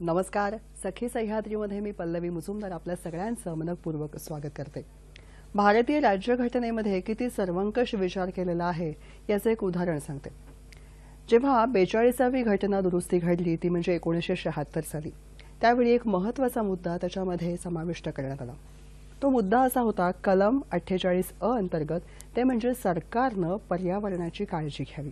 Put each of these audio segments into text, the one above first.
नमस्कार. सखी सह्याद्रीमध्ये मी पल्लवी मुजुमदार आपल्या सगळ्यांचं मनपूर्वक स्वागत करते. भारतीय राज्यघटनेमध्ये किती सर्वंकष विचार केलेला आहे याचं एक उदाहरण सांगते. जेव्हा 42वी घटना दुरुस्ती घडली ती म्हणजे 1976 साली, त्यावेळी एक महत्त्वाचा मुद्दा त्याच्यामध्ये समाविष्ट करण्यात आला. तो मुद्दा असा होता, कलम 48 अंतर्गत, ते म्हणजे सरकारनं पर्यावरणाची काळजी घ्यावी.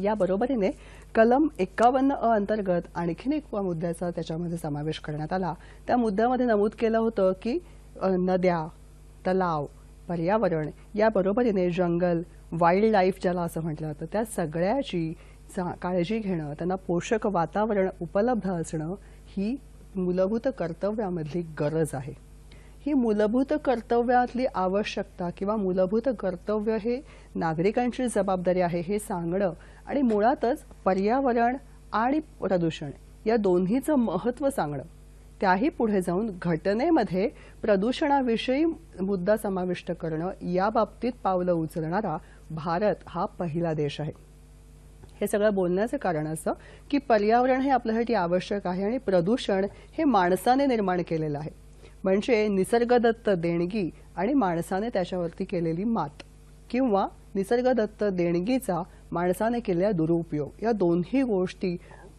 या बरोबरीने कलम 51 अंतर्गत आणखीन एक मुद्द्याचा त्याच्यामध्ये समावेश करण्यात आला. त्या मुद्द्यामध्ये नमूद केलं होतं की नद्या, तलाव, पर्यावरण या बरोबरीने जंगल, वाईल्ड लाईफ ज्याला असं म्हटलं जातं, त्या सगळ्याची काळजी घेणं, त्यांना पोषक वातावरण उपलब्ध असणं ही मूलभूत कर्तव्यामधली गरज आहे. ही मूलभूत कर्तव्यातली आवश्यकता किंवा मूलभूत कर्तव्य हे नागरिकांची जबाबदारी आहे हे सांगणं आणि मुळातच पर्यावरण आणि प्रदूषण या दोन्हीचं महत्त्व सांगणं, त्याही पुढे जाऊन घटनेमध्ये प्रदूषणाविषयी मुद्दा समाविष्ट करणं, या बाबतीत पावलं उचलणारा भारत हा पहिला देश आहे. हे सगळं बोलण्याचं कारण असं की पर्यावरण हे आपल्यासाठी आवश्यक आहे आणि प्रदूषण हे माणसाने निर्माण केलेलं आहे. म्हणजे निसर्गदत्त देणगी आणि माणसाने त्याच्यावरती केलेली मात किंवा निसर्गदत्त देणगीचा माणसाने केलेला दुरुपयोग, या दोन्ही गोष्टी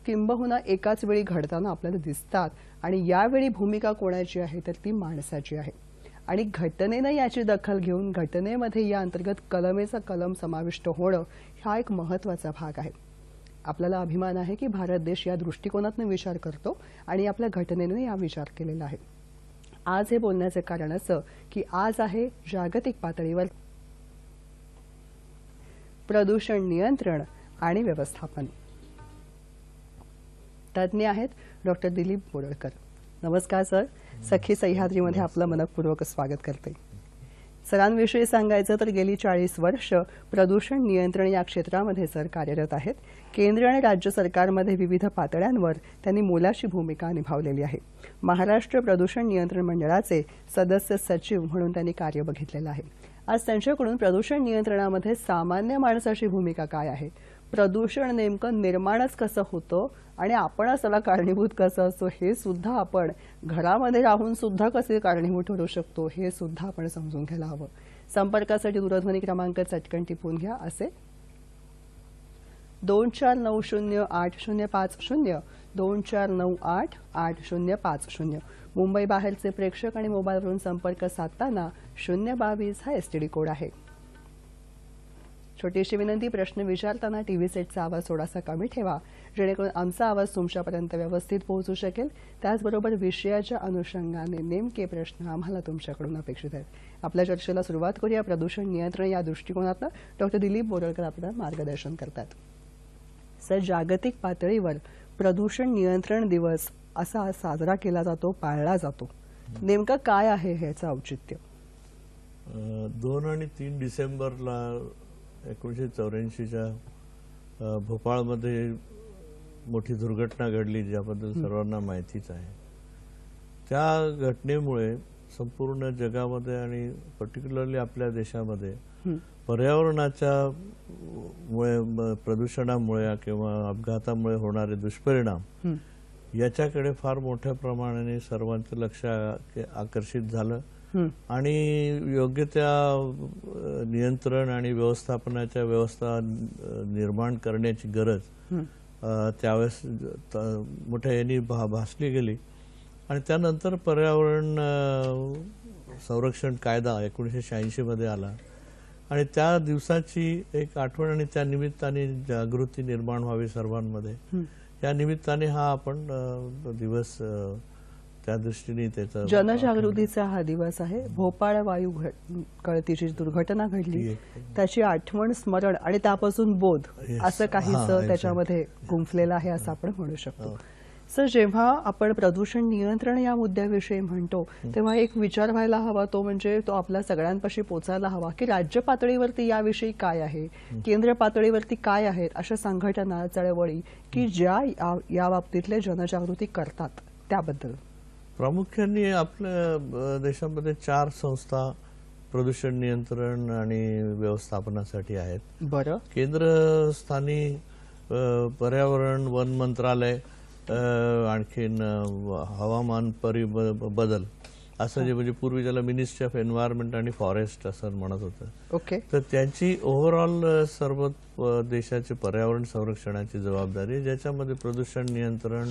किंबहुना एकाच वेळी घडताना आपल्याला दिसतात. आणि यावेळी भूमिका कोणाची आहे तर ती माणसाची आहे. आणि घटनेनं याची दखल घेऊन घटनेमध्ये या अंतर्गत कलमेचा कलम समाविष्ट होणं हा एक महत्त्वाचा भाग आहे. आपल्याला अभिमान आहे की भारत देश या दृष्टिकोनातून विचार करतो आणि आपल्या घटनेने या विचार केलेला आहे. आज हे बोलण्याचे कारण असं की आज आहे जागतिक पातळीवर प्रदूषण नियंत्रण आणि व्यवस्थापन. तज्ज्ञ आहेत डॉक्टर दिलीप बोरळकर. नमस्कार सर. सखी सह्याद्रीमध्ये आपलं मनपूर्वक स्वागत करते. सरांविषयी सांगायचं तर गेली 40 वर्ष प्रदूषण नियंत्रण या क्षेत्रामध्ये सर कार्यरत आहेत. केंद्र आणि राज्य सरकारमध्ये विविध पातळ्यांवर त्यांनी मोलाची भूमिका निभावलेली आहे. महाराष्ट्र प्रदूषण नियंत्रण मंडळाचे सदस्य सचिव म्हणून त्यांनी कार्य बघितलेलं आहे. आज त्यांच्याकडून प्रदूषण नियंत्रणामध्ये सामान्य माणसाची भूमिका काय आहे, प्रदूषण नेमकं निर्माणच कसं होतं आणि आपण त्याला कारणीभूत कसं असतो हे सुद्धा, आपण घरामध्ये राहून सुद्धा कसे कारणीभूत ठरू शकतो हे सुद्धा आपण समजून घ्यायला हवं. संपर्कासाठी दूरध्वनी क्रमांक चटकन टिपून घ्या. असे 24908050 24988050. मुंबई बाहेरचे प्रेक्षक आणि मोबाईलवरून संपर्क साधताना 022 हा एसटीडी कोड आहे. छोटीशी विनंती, प्रश्न विचारताना टीव्ही सेटचा आवाज थोडासा कमी ठेवा जेणेकरून आमचा आवाज तुमच्यापर्यंत व्यवस्थित पोहोचू शकेल. त्याचबरोबर विषयाच्या अनुषंगाने नेमके प्रश्न आम्हाला तुमच्याकडून अपेक्षित आहेत. आपल्या चर्चेला सुरुवात करूया. प्रदूषण नियंत्रण या दृष्टिकोनातून डॉक्टर दिलीप बोरळकर आपल्याला मार्गदर्शन करतात. सर, जागतिक पातळीवर प्रदूषण नियंत्रण दिवस असा साजरा केला जातो, पाळला जातो, नेमकं काय आहे ह्याचं औचित्य? 2 आणि 3 डिसेंबरला 1984च्या भोपाळमध्ये मोठी दुर्घटना घडली, ज्याबद्दल सर्वांना माहितीच आहे. त्या घटनेमुळे संपूर्ण जगामध्ये आणि पर्टिक्युलरली आपल्या देशामध्ये पर्यावरणाच्या मुळे, प्रदूषणामुळे किंवा अपघातामुळे होणारे दुष्परिणाम याच्याकडे फार मोठ्या प्रमाणाने सर्वांचं लक्ष आकर्षित झालं आणि योग्य त्या नियंत्रण आणि व्यवस्थापनाच्या व्यवस्था निर्माण करण्याची गरज त्यावेळेस मोठ्या यांनी भासली गेली. आणि त्यानंतर पर्यावरण संरक्षण कायदा 1986 मध्ये आला आणि त्या दिवसाची एक आठवण आणि त्या निमित्ताने जागृती निर्माण व्हावी सर्वांमध्ये, या निमित्ताने हा आपण दिवस त्या दृष्टीने त्याचा जनजागृतीचा हा दिवस आहे. भोपाळ वायू गळतीची दुर्घटना घडली त्याची आठवण, स्मरण आणि त्यापासून बोध असं काहीसं त्याच्यामध्ये गुंफलेलं आहे असं आपण म्हणू शकतो. सर, जेव्हा आपण प्रदूषण नियंत्रण या मुद्द्याविषयी म्हणतो तेव्हा एक विचार व्हायला हवा, तो म्हणजे तो आपल्या सगळ्यांपाशी पोचायला हवा की राज्य पातळीवरती याविषयी काय आहे, केंद्र पातळीवरती काय आहेत अशा संघटना, चळवळी की ज्या या बाबतीतले जनजागृती करतात त्याबद्दल. प्रामुख्याने आपल्या देशामध्ये 4 संस्था प्रदूषण नियंत्रण आणि व्यवस्थापनासाठी आहेत. बरं. केंद्रस्थानी पर्यावरण, वन मंत्रालय, आणखीन हवामान बदल असं जे म्हणजे पूर्वी ज्याला मिनिस्ट्री ऑफ एन्व्हायरमेंट आणि फॉरेस्ट असं म्हणत होतं. ओके. तर त्यांची ओव्हरऑल सर्व देशाचे पर्यावरण संरक्षणाची जबाबदारी, ज्याच्यामध्ये प्रदूषण नियंत्रण,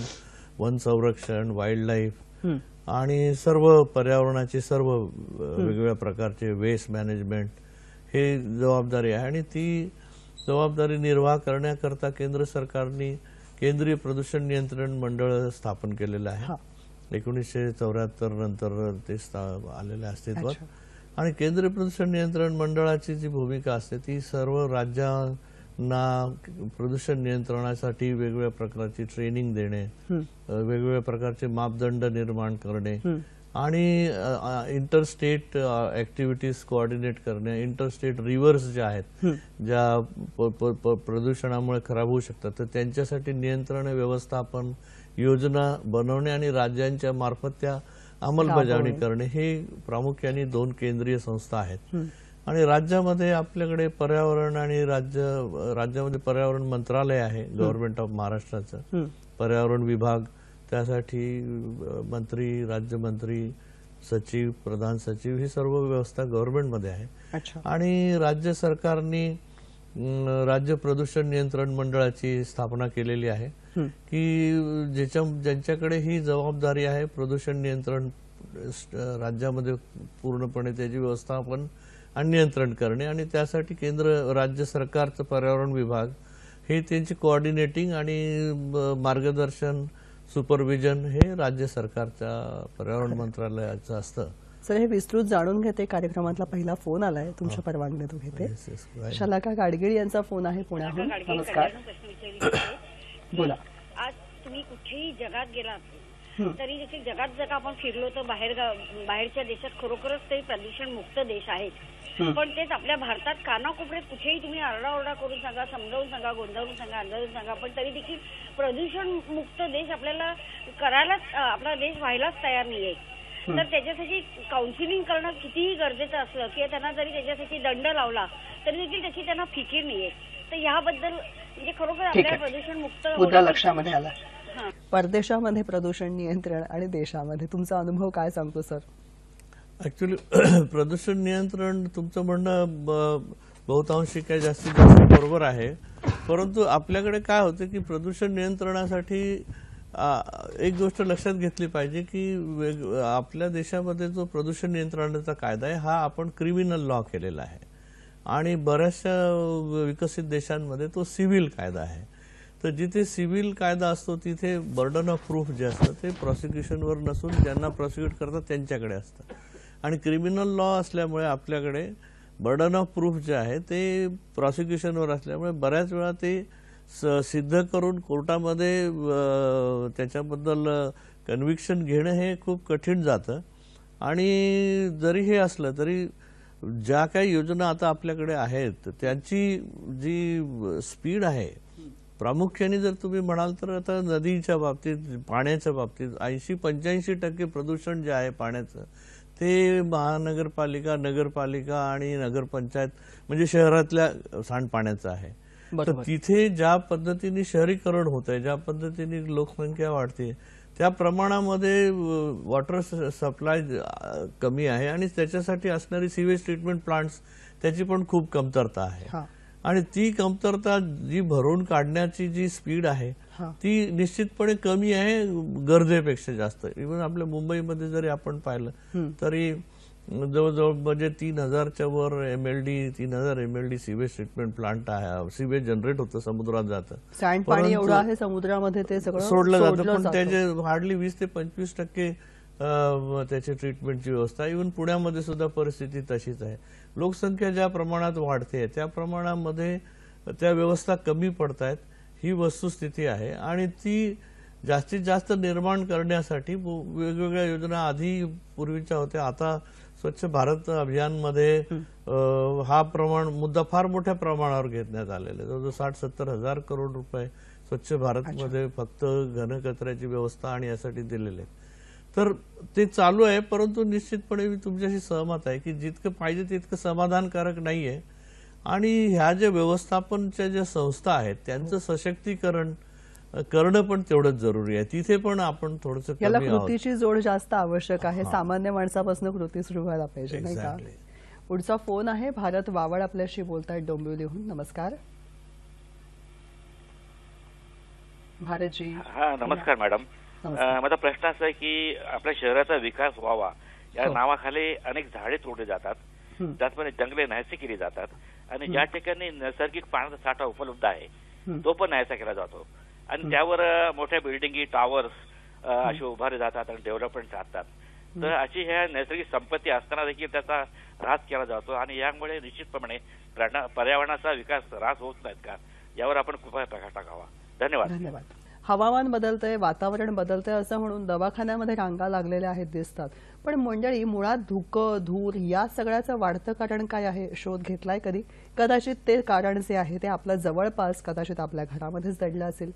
वन संरक्षण, वाईल्ड लाईफ आणि सर्व पर्यावरणाची सर्व वेगवेगळ्या प्रकारचे वेस्ट मॅनेजमेंट हे जबाबदारी आहे. आणि ती जबाबदारी निर्वाह करण्याकरता केंद्र सरकारने केंद्रीय प्रदूषण नियंत्रण मंडळ स्थापन केलेलं आहे. 1974 नंतर ते आलेले अस्तित्वात. आणि केंद्रीय प्रदूषण नियंत्रण मंडळाची जी भूमिका असते ती सर्व राज्यांना प्रदूषण नियंत्रणासाठी वेगवेगळ्या प्रकारची ट्रेनिंग देणे, वेगवेगळ्या प्रकारचे मापदंड निर्माण करणे आणि इंटरस्टेट ऍक्टिव्हिटीज कोऑर्डिनेट करणे, इंटरस्टेट रिव्हर्स ज्या आहेत ज्या प्रदूषणामुळे खराब होऊ शकतात तर त्यांच्यासाठी नियंत्रण, व्यवस्थापन, योजना बनवणे आणि राज्यांच्या मार्फत त्या अंमलबजावणी करणे हे प्रामुख्याने 2 केंद्रीय संस्था आहेत. आणि राज्यामध्ये आपल्याकडे पर्यावरण आणि राज्यामध्ये पर्यावरण मंत्रालय आहे, गव्हर्नमेंट ऑफ महाराष्ट्राचं पर्यावरण विभाग, त्यासाठी मंत्री, राज्यमंत्री, सचिव, प्रधान सचिव ही सर्व व्यवस्था गव्हर्नमेंटमध्ये आहे. आणि राज्य सरकारने राज्य प्रदूषण नियंत्रण मंडळाची स्थापना केलेली आहे की ज्यांच्याकडे ही जबाबदारी आहे प्रदूषण नियंत्रण राज्यामध्ये पूर्णपणे त्याची व्यवस्थापन आणि नियंत्रण करणे. आणि त्यासाठी केंद्र राज्य सरकारचं पर्यावरण विभाग हे त्यांची कोऑर्डिनेटिंग आणि मार्गदर्शन, सुपरविजन हे राज्य सरकारच्या पर्यावरण मंत्रालयाचं असतं. सर, हे विस्तृत जाणून घेते. कार्यक्रमातला पहिला फोन आलाय, तुमच्या परवानगीने तो घेते. शलाका गाडगिळ यांचा फोन आहे पुण्याहून. नमस्कार, बोला. आज तुम्ही कुठेही जगात गेलात तरी देखील जगात जर आपण फिरलो तर बाहेरच्या देशात खरोखरच ते प्रदूषण मुक्त देश आहेत. पण तेच आपल्या भारतात कानाकोपऱ्यात कुठेही तुम्ही आरडाओरडा करून सांगा, समजावून सांगा, गोंधळून सांगा, अंदाजून सांगा, पण तरी देखील प्रदूषण मुक्त देश आपल्याला करायलाच, आपला देश व्हायलाच तयार नाहीये. तर त्याच्यासाठी काउन्सिलिंग करणं कितीही गरजेचं असलं किंवा त्यांना जरी त्याच्यासाठी दंड लावला तरी देखील त्याची त्यांना फिकीर नाहीये. तर याबद्दल म्हणजे खरोखर आपल्याला प्रदूषण मुक्त मुद्दा लक्षामध्ये आला. परदेशामध्ये प्रदूषण नियंत्रण आणि देशामध्ये तुमचा अनुभव काय सांगतो सर? ऍक्च्युली प्रदूषण नियंत्रण तुमचं म्हणणं बहुतांशी काय जास्तीत जास्त बरोबर आहे. परंतु आपल्याकडे काय होतं की प्रदूषण नियंत्रणासाठी एक गोष्ट लक्षात घेतली पाहिजे की आपल्या देशामध्ये जो प्रदूषण नियंत्रणाचा कायदा आहे हा आपण क्रिमिनल लॉ केलेला आहे आणि बऱ्याचशा विकसित देशांमध्ये तो सिव्हिल कायदा आहे. तर जिथे सिव्हिल कायदा असतो तिथे बर्डन ऑफ प्रूफ जे असतं ते प्रॉसिक्युशनवर नसून ज्यांना प्रॉसिक्यूट करतात त्यांच्याकडे असतं. आणि क्रिमिनल लॉ असल्यामुळे आपल्याकडे बर्डन ऑफ प्रूफ जे आहे ते प्रॉसिक्युशनवर असल्यामुळे बऱ्याच वेळा ते सिद्ध करून कोर्टामध्ये त्याच्याबद्दल कन्व्हिक्शन घेणं हे खूप कठीण जातं. आणि जरी हे असलं तरी ज्या काही योजना आता आपल्याकडे आहेत त्यांची जी स्पीड आहे, प्रामुख्याने जर तुम्ही म्हणाल तर आता नदीच्या बाबतीत, पाण्याच्या बाबतीत 80-85% प्रदूषण जे आहे पाण्याचं ते महानगरपालिका, नगरपालिका आणि नगरपंचायत म्हणजे शहरातल्या सांडपाण्याचं आहे. तर तिथे ज्या पद्धतीने शहरीकरण होत आहे, ज्या पद्धतीने लोकसंख्या वाढते त्या प्रमाणामध्ये वॉटर सप्लाय कमी आहे आणि त्याच्यासाठी असणारी सीवेज ट्रीटमेंट प्लांट्स त्याची पण खूप कमतरता आहे. आणि ती कमतरता जी भरून काढण्याची जी स्पीड आहे ती निश्चितपणे कमी आहे गरजेपेक्षा जास्त. इव्हन आपल्या मुंबईमध्ये जरी आपण पाहिलं तरी जवळजवळ म्हणजे 3000च्या वर MLD 3000 MLD sewage treatment plant आहे. सीवेज जनरेट होतं, समुद्रात जातं, पाणी एवढं आहे समुद्रामध्ये ते सगळं सोडलं जातं, पण त्याचे हार्डली 20 ते 25% त्याची ट्रीटमेंटची व्यवस्था. इव्हन पुण्यामध्ये सुद्धा परिस्थिती तशीच आहे. लोकसंख्या ज्या प्रमाणात वाढते त्या प्रमाणामध्ये त्या व्यवस्था कमी पडत आहेत, ही वस्तुस्थिती आहे. आणि ती जास्तीत जास्त निर्माण करण्यासाठी वेगवेगळ्या योजना आधी पूर्वीच्या होत्या. आता स्वच्छ भारत अभियानमध्ये हा मुद्दा फार मोठ्या प्रमाणावर घेण्यात आलेला आहे. जवळजवळ 60-70 हजार करोड रुपये स्वच्छ भारतमध्ये फक्त घनकचऱ्याची व्यवस्था आणि यासाठी दिलेले आहेत. तर ते चालू आहे, परंतु निश्चितपणे मी तुमच्याशी सहमत आहे की जितकं पाहिजे तितकं समाधानकारक नाहीये. आणि ह्या ज्या व्यवस्थापनच्या ज्या संस्था आहेत त्यांचं सशक्तीकरण करणं पण तेवढंच जरुरी आहे. तिथे पण आपण थोडंसं याला कृतीची जोड जास्त आवश्यक आहे. सामान्य माणसापासून कृती सुरू व्हायला पाहिजे, नाही का? पुढचा फोन आहे भारत वावड आपल्याशी बोलतायत डोंबिवलीहून. नमस्कार भारतजी. हा, नमस्कार मॅडम. माझा प्रश्न असा आहे की आपल्या शहराचा विकास व्हावा या नावाखाली अनेक झाडे तोडली जातात, त्याचप्रमाणे जंगले नाहीसे केली जातात आणि ज्या ठिकाणी नैसर्गिक पाण्याचा साठा उपलब्ध आहे तो पण नाहीसा केला जातो आणि त्यावर मोठ्या बिल्डिंगी, टॉवर्स असे उभारले जातात आणि डेव्हलपमेंट साधतात. तर अशी ह्या नैसर्गिक संपत्ती असताना देखील त्याचा ऱ्हास केला जातो आणि यामुळे निश्चितपणे पर्यावरणाचा विकास ऱ्हास होत नाहीत का, यावर आपण कृपया प्रकाश टाकावा. धन्यवाद. धन्यवाद. हवामान बदलतंय, वातावरण बदलतंय असं म्हणून दवाखान्यामध्ये रांगा लागलेल्या आहेत दिसतात, पण मंडळी मुळात धुकं, धूर या सगळ्याचं वाढतं कारण काय आहे शोध घेतलाय कधी? कदाचित ते कारण जे आहे ते आपल्या जवळपास कदाचित आपल्या घरामध्येच दडलं असेल.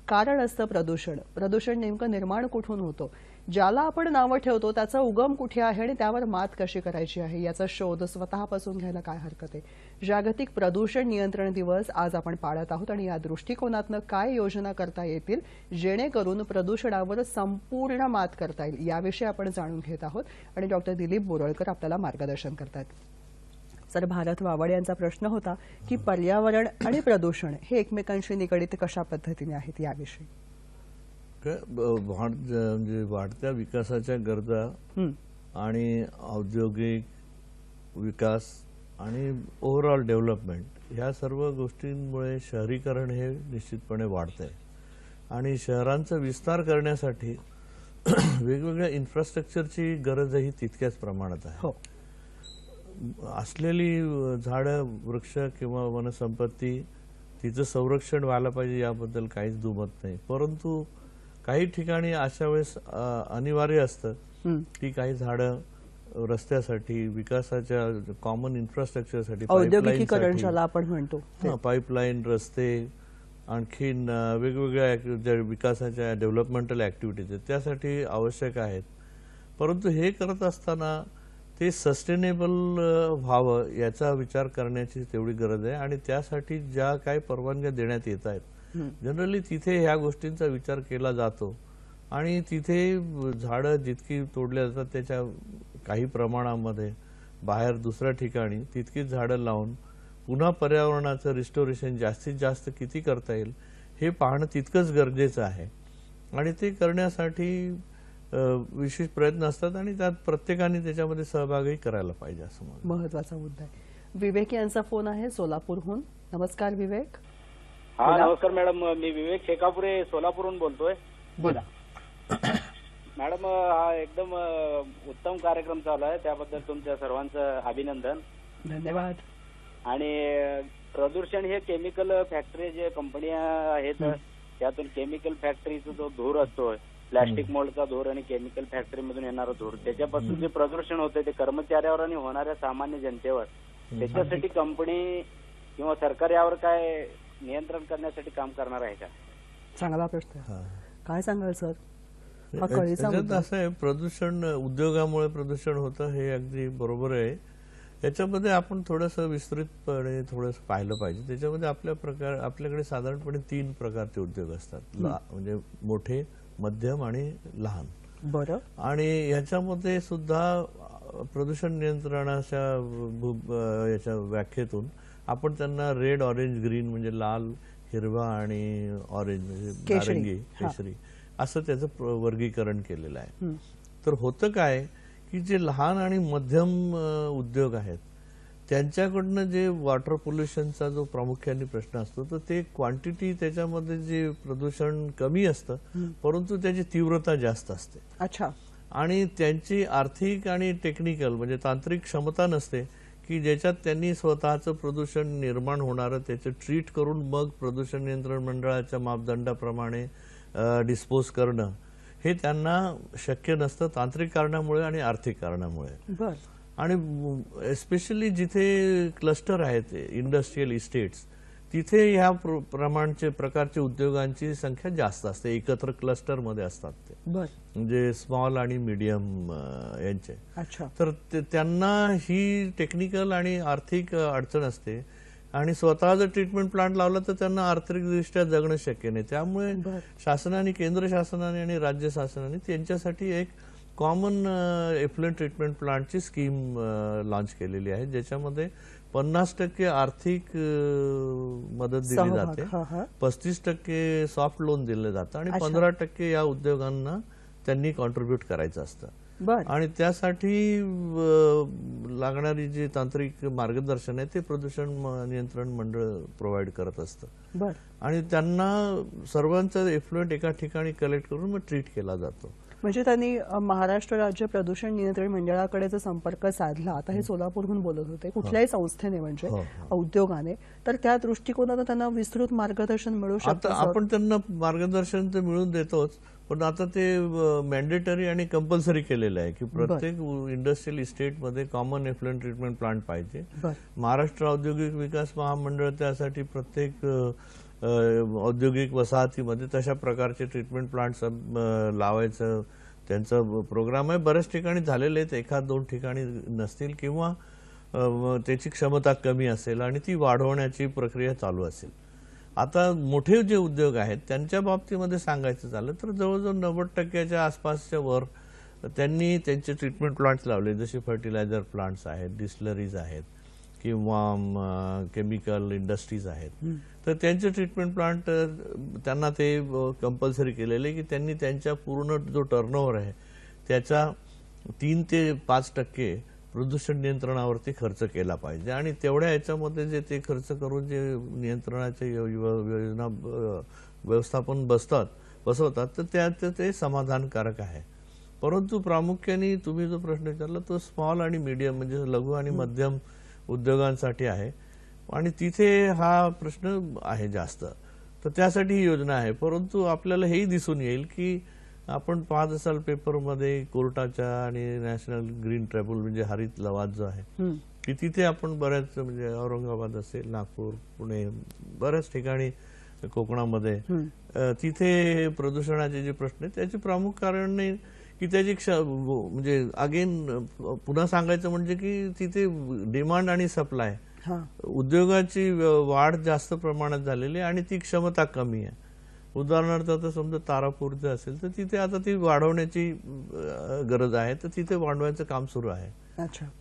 कारण असतं प्रदूषण. प्रदूषण नेमकं निर्माण कुठून होतं, ज्याला आपण नावं ठेवतो त्याचा उगम कुठे आहे आणि त्यावर मात कशी करायची आहे याचा शोध स्वतःपासून घ्यायला काय हरकत आहे. जागतिक प्रदूषण नियंत्रण दिवस आज आपण पाळत आहोत आणि या दृष्टिकोनातनं काय योजना करता येतील जेणेकरून प्रदूषणावर संपूर्ण मात करता येईल याविषयी आपण जाणून घेत आहोत आणि डॉक्टर दिलीप बोरळकर आपल्याला मार्गदर्शन करतात. सर, भारत वावड यांचा प्रश्न होता की पर्यावरण आणि प्रदूषण हे एकमेकांशी निगडीत कशा पद्धतीने आहेत याविषयी. म्हणजे वाढत्या विकासाच्या गरजा आणि औद्योगिक विकास आणि ओव्हरऑल डेव्हलपमेंट ह्या सर्व गोष्टींमुळे शहरीकरण हे निश्चितपणे वाढतंय आणि शहरांचा विस्तार करण्यासाठी वेगवेगळ्या इन्फ्रास्ट्रक्चरची गरजही तितक्याच प्रमाणात आहे. असलेली झाडं, वृक्ष किंवा वनसंपत्ती तिचं संरक्षण व्हायला पाहिजे याबद्दल काहीच दुमत नाही, परंतु काही ठिकाणी अशा वेळेस अनिवार्य असतं की काही झाडं रस्त्यासाठी, विकासाच्या कॉमन इन्फ्रास्ट्रक्चरसाठी, औद्योगिकीकरण आपण म्हणतो, पाईपलाईन, रस्ते, आणखीन वेगवेगळ्या विकासाच्या डेव्हलपमेंटल ऍक्टिव्हिटीज आहेत त्यासाठी आवश्यक आहेत. परंतु हे करत असताना ते सस्टेनेबल व्हावं याचा विचार करण्याची तेवढी गरज आहे आणि त्यासाठी ज्या काही परवानग्या देण्यात येत आहेत जनरली तिथे ह्या गोष्टींचा विचार केला जातो आणि तिथे झाडं जितकी तोडल्या जातात त्याच्या काही प्रमाणामध्ये बाहेर दुसऱ्या ठिकाणी तितकीच झाडं लावून पुन्हा पर्यावरणाचं रिस्टोरेशन जास्तीत जास्त किती करता येईल हे पाहणं तितकंच गरजेचं आहे आणि ते करण्यासाठी विशेष प्रयत्न असतात आणि त्यात प्रत्येकाने त्याच्यामध्ये सहभागही करायला पाहिजे असं महत्वाचा मुद्दा आहे. विवेक यांचा फोन आहे सोलापूरहून. नमस्कार विवेक. हा, नमस्कार मॅडम. मी विवेक शेकापुरे सोलापूरहून बोलतोय. बोला मॅडम. हा एकदम उत्तम कार्यक्रम चालू आहे, त्याबद्दल तुमच्या सर्वांचं अभिनंदन. धन्यवाद. आणि प्रदूषण हे केमिकल फॅक्टरी जे कंपन्या आहेत त्यातून केमिकल फॅक्टरीचा जो धूर असतो, प्लॅस्टिक मोल्डचा धूर आणि केमिकल फॅक्टरी मधून येणारा धूर, त्याच्यापासून जे प्रदूषण होते ते कर्मचाऱ्यावर आणि होणाऱ्या सामान्य जनतेवर, त्याच्यासाठी कंपनी किंवा सरकार यावर काय नियंत्रण करण्यासाठी काम करणार आहे का? चांगला प्रश्न. काय सांगाल सर? असं आहे, प्रदूषण उद्योगामुळे प्रदूषण होतं हे अगदी बरोबर आहे. याच्यामध्ये आपण थोडंसं विस्तृतपणे थोडंसं पाहिलं पाहिजे. त्याच्यामध्ये आपल्याकडे साधारणपणे 3 प्रकारचे उद्योग असतात. म्हणजे मोठे, मध्यम आणि लहान. बरं. आणि ह्याच्यामध्ये सुद्धा प्रदूषण नियंत्रणाच्या याच्या व्याख्येतून आपण त्यांना रेड, ऑरेंज, ग्रीन म्हणजे लाल, हिरवा आणि ऑरेंज म्हणजे नारंगी, केशरी असं त्याचं वर्गीकरण केलेलं आहे. तर होतं काय की जे लहान आणि मध्यम उद्योग आहेत त्यांच्याकडनं जे वॉटर पोल्युशनचा जो प्रामुख्याने प्रश्न असतो तर ते क्वांटिटी त्याच्यामध्ये जे प्रदूषण कमी असतं परंतु त्याची तीव्रता जास्त असते. अच्छा. आणि त्यांची आर्थिक आणि टेक्निकल म्हणजे तांत्रिक क्षमता नसते की ज्याच्यात त्यांनी स्वतःचं प्रदूषण निर्माण होणारं त्याचं ट्रीट करून मग प्रदूषण नियंत्रण मंडळाच्या मापदंडाप्रमाणे डिस्पोज करणं हे त्यांना शक्य नसतं तांत्रिक कारणामुळे आणि आर्थिक कारणामुळे. आणि एस्पेशली जिथे क्लस्टर आहेत इंडस्ट्रियल इस्टेट्स तिथे ह्या प्रकारचे उद्योगांची संख्या जास्त असते. एकत्र क्लस्टरमध्ये असतात ते, म्हणजे स्मॉल आणि मीडियम यांचे. तर त्यांना ही टेक्निकल आणि आर्थिक अडचण असते आणि स्वतः जर ट्रीटमेंट प्लांट लावला तर त्यांना आर्थिकदृष्ट्या जगणं शक्य नाही. त्यामुळे शासनाने, केंद्र शासनाने आणि राज्य शासनाने त्यांच्यासाठी एक कॉमन एफ्लुएंट ट्रीटमेंट प्लांटची स्कीम लॉन्च केलेली आहे ज्याच्यामध्ये 50% आर्थिक मदत दिली जाते, 35% सॉफ्ट लोन दिलं जातं आणि 15% या उद्योगांना त्यांनी कॉन्ट्रीब्युट करायचं असतं. आणि त्यासाठी लागणारी जी तांत्रिक मार्गदर्शन आहे ते प्रदूषण नियंत्रण मंडळ प्रोव्हाइड करत असतं. आणि त्यांना सर्वांचा एफ्लुएंट एका ठिकाणी कलेक्ट करून मग ट्रीट केला जातो. म्हणजे त्यांनी महाराष्ट्र राज्य प्रदूषण नियंत्रण मंडळाकडे जर संपर्क साधला, आता हे सोलापूरहून बोलत होते, कुठल्याही संस्थेने म्हणजे उद्योगाने, तर त्या दृष्टिकोनातून त्यांना विस्तृत मार्गदर्शन मिळू शकतं. आपण त्यांना मार्गदर्शन तर मिळून देतोच, पण आता ते मॅन्डेटरी आणि कंपल्सरी केलेलं आहे की प्रत्येक इंडस्ट्रियल इस्टेटमध्ये कॉमन एफ्लुएंट ट्रीटमेंट प्लांट पाहिजे. महाराष्ट्र औद्योगिक विकास महामंडळ त्यासाठी प्रत्येक औद्योगिक वसाहतीमध्ये तशा प्रकारचे ट्रीटमेंट प्लांट्स लावायचं त्यांचा प्रोग्राम आहे. बऱ्याच ठिकाणी झालेले आहेत, 1-2 ठिकाणी नसतील किंवा त्याची क्षमता कमी असेल आणि ती वाढवण्याची प्रक्रिया चालू असेल. आता मोठे जे उद्योग आहेत त्यांच्या बाबतीमध्ये सांगायचं झालं तर जवळजवळ 90% आसपासच्या वर त्यांनी त्यांचे ट्रीटमेंट प्लांट्स लावले, जसे फर्टिलायझर प्लांट्स आहेत, डिस्टिलरीज आहेत किंवा केमिकल इंडस्ट्रीज आहेत. तर त्यांचे ट्रीटमेंट प्लांट त्यांना ते कंपल्सरी केलेले की त्यांनी त्यांच्या पूर्ण जो टर्नओव्हर आहे त्याचा 3 ते 5% प्रदूषण नियंत्रणावरती खर्च केला पाहिजे. आणि तेवढ्या याच्यामध्ये जे ते खर्च करून जे नियंत्रणाचे योजना व्यवस्थापन बसवतात तर त्यात ते समाधानकारक आहे. परंतु प्रामुख्याने तुम्ही जो प्रश्न विचारला तो स्मॉल आणि मीडियम म्हणजे लघु आणि मध्यम उद्योगांसाठी आहे आणि तिथे हा प्रश्न आहे जास्त. तर त्यासाठी ही योजना आहे. परंतु आपल्याला हेही दिसून येईल की आपण पाहत असाल पेपरमध्ये कोर्टाच्या आणि नॅशनल ग्रीन ट्रिब्युनल म्हणजे हरित लवाद जो आहे की तिथे आपण बऱ्याच म्हणजे औरंगाबाद असेल, नागपूर, पुणे, बऱ्याच ठिकाणी कोकणामध्ये तिथे प्रदूषणाचे जे प्रश्न आहेत त्याचे प्रामुख कारण नाही की त्याची म्हणजे अगेन पुन्हा सांगायचं म्हणजे की तिथे डिमांड आणि सप्लाय उद्योगाची वाढ जास्त प्रमाणात झालेली आणि ती क्षमता कमी आहे. उदाहरणार्थ आता समजा तारापूरचं असेल तर तिथे आता ती वाढवण्याची गरज आहे, तर तिथे वाढवायचं काम सुरू आहे.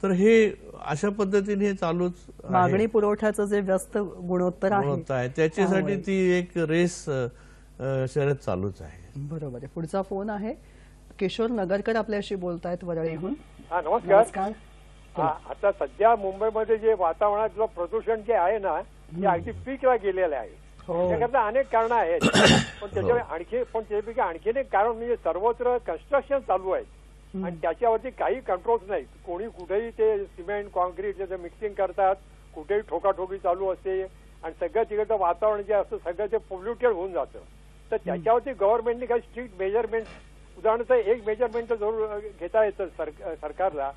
तर हे अशा पद्धतीने चालूच मागणी पुरवठ्याचं जे व्यस्त गुणोत्तर आहे त्याच्यासाठी ती एक रेस शर्यत चालूच आहे. बरोबर आहे. पुढचा फोन आहे, किशोर नगरकर आपल्याशी बोलतायत वरळीहून. नमस्कार. आता सध्या मुंबईमध्ये जे वातावरणातलं प्रदूषण जे आहे ना ते अगदी पीकला गेलेलं आहे. त्याकरता अनेक कारण आहेत पण त्याच्यापैकी आणखीन एक कारण म्हणजे सर्वत्र कन्स्ट्रक्शन चालू आहे आणि त्याच्यावरती काही कंट्रोल्स नाही. कोणी कुठेही ते सिमेंट कॉन्क्रीट त्याचं मिक्सिंग करतात, कुठेही ठोकाठोकी चालू असते आणि सगळं तिकडचं वातावरण जे असतं सगळं ते पोल्युटेड होऊन जातं. तर त्याच्यावरती गव्हर्नमेंटने काही स्ट्रिक्ट मेजरमेंट, उदाहरणार्थ एक मेजरमेंट जरूर घेता येतं सरकारला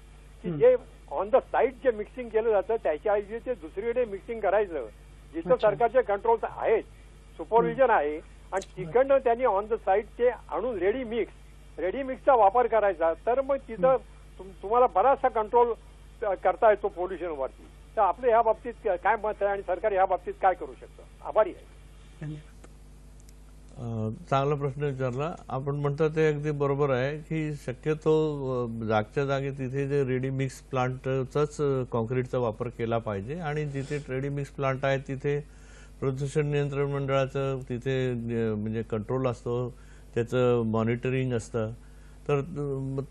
की जे ऑन द साईट जे मिक्सिंग केलं जातं त्याच्याऐवजी ते दुसरीकडे मिक्सिंग करायचं जिथं सरकारचे कंट्रोल्स आहेत, सुपरविजन आहे आणि तिकडनं त्यांनी ऑन द साईट ते आणून रेडी मिक्सचा वापर करायचा. तर मग तिथं तुम्हाला बराचसा कंट्रोल करता येतो पोल्युशनवरती. तर आपलं ह्या बाबतीत काय मत आहे आणि सरकार ह्या बाबतीत काय करू शकतं? आभारी आहे. धन्यवाद. चांगला प्रश्न विचारला आपण. म्हणतो ते अगदी बरोबर आहे की शक्यतो जागच्या जागी तिथे जे रेडी मिक्स प्लांटचाच कॉन्क्रीटचा वापर केला पाहिजे आणि जिथे रेडी मिक्स प्लांट आहे तिथे प्रदूषण नियंत्रण मंडळाचं तिथे म्हणजे कंट्रोल असतो, त्याचं मॉनिटरिंग असतं. तर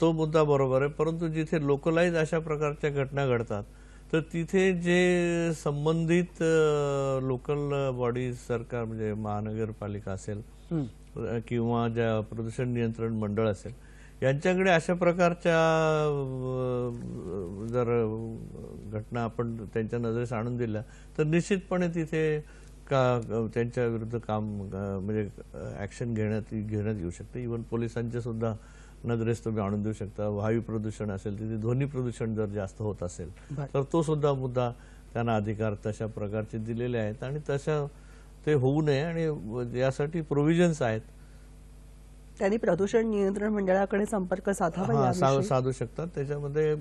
तो मुद्दा बरोबर आहे. परंतु जिथे लोकलाइज अशा प्रकारच्या घटना घडतात तर तिथे जे संबंधित लोकल बॉडीज सरकार म्हणजे महानगरपालिका असेल किंवा ज्या प्रदूषण नियंत्रण मंडळ असेल यांच्याकडे अशा प्रकारच्या जर घटना आपण त्यांच्या नजरेस आणून दिल्या तर निश्चितपणे तिथे त्यांच्या विरुद्ध काम म्हणजे ऍक्शन घेण्यात येऊ शकते. इव्हन पोलिसांच्या सुद्धा नजरेस तुम्ही आणून देऊ शकता. वायू प्रदूषण असेल तिथे ध्वनी प्रदूषण जर जास्त होत असेल तर तो सुद्धा मुद्दा त्यांना अधिकार तशा प्रकारचे दिलेले आहेत आणि तशा ते होऊ नये आणि यासाठी प्रोव्हिजन्स आहेत. त्यांनी प्रदूषण नियंत्रण मंडळाकडे संपर्क साधावा साधू शकतात. त्याच्यामध्ये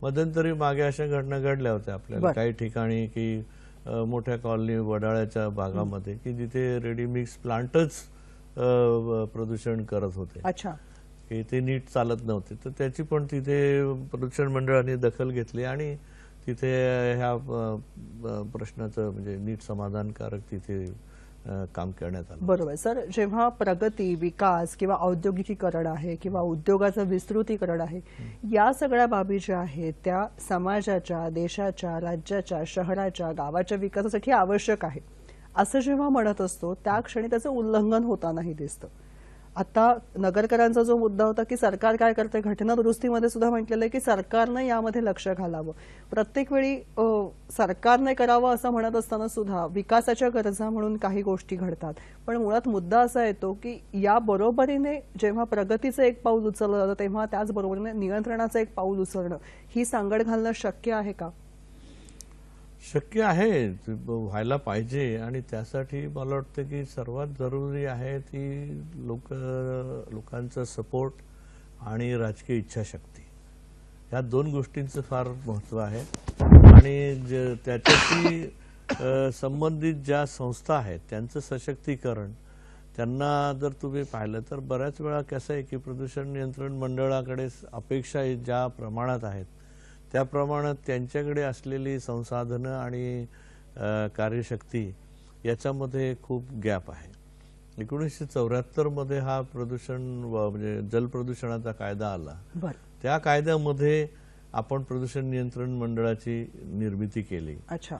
मध्यंतरी मागे अशा घटना घडल्या होत्या आपल्याला काही ठिकाणी की मोठ्या कॉलनी वडाळ्याच्या भागामध्ये की जिथे रेडी मिक्स प्लांटच प्रदूषण करत होते. अच्छा. की ते नीट चालत नव्हते तर त्याची पण तिथे प्रदूषण मंडळाने दखल घेतली आणि तिथे ह्या प्रश्नाचं म्हणजे नीट समाधानकारक तिथे काम करण्यात आलं. बरोबर सर. जेव्हा प्रगती, विकास किंवा औद्योगिकीकरण आहे किंवा उद्योगाचं विस्तृतीकरण आहे या सगळ्या बाबी ज्या आहेत त्या समाजाच्या, देशाच्या, राज्याच्या, शहराच्या, गावाच्या विकासासाठी आवश्यक आहे असं जेव्हा म्हणत असतो त्या क्षणी त्याचं उल्लंघन होतानाही दिसतं. आता नगरकरांचा जो मुद्दा होता की सरकार काय करते, घटना दुरुस्तीमध्ये सुद्धा म्हटलेलं आहे की सरकारने यामध्ये लक्ष घालावं. प्रत्येक वेळी सरकारने करावं असं म्हणत असताना सुद्धा विकासाच्या गरजा म्हणून काही गोष्टी घडतात. पण मुळात मुद्दा असा येतो की या बरोबरीने जेव्हा प्रगतीचं एक पाऊल उचललं जातं तेव्हा त्याच बरोबरीने नियंत्रणाचं एक पाऊल उचलणं ही सांगड घालणं शक्य आहे का? शक्य आहे, व्हायला पाहिजे आणि त्यासाठी मला वाटतं की सर्वात जरुरी आहे ती लोकांचा सपोर्ट आणि राजकीय इच्छाशक्ती. या दोन गोष्टींचं फार महत्त्व आहे आणि त्याच्याशी संबंधित ज्या संस्था आहेत त्यांचं सशक्तीकरण. त्यांना जर तुम्ही पाहिलं तर बऱ्याच वेळा कसं आहे की प्रदूषण नियंत्रण मंडळाकडे अपेक्षा ज्या प्रमाणात आहेत त्या प्रमाणात त्यांच्याकडे असलेली संसाधनं आणि कार्यशक्ती याच्यामध्ये खूप गॅप आहे. 1974 मध्ये हा प्रदूषण म्हणजे जल प्रदूषणाचा कायदा आला. त्या कायद्यामध्ये आपण प्रदूषण नियंत्रण मंडळाची निर्मिती केली. अच्छा.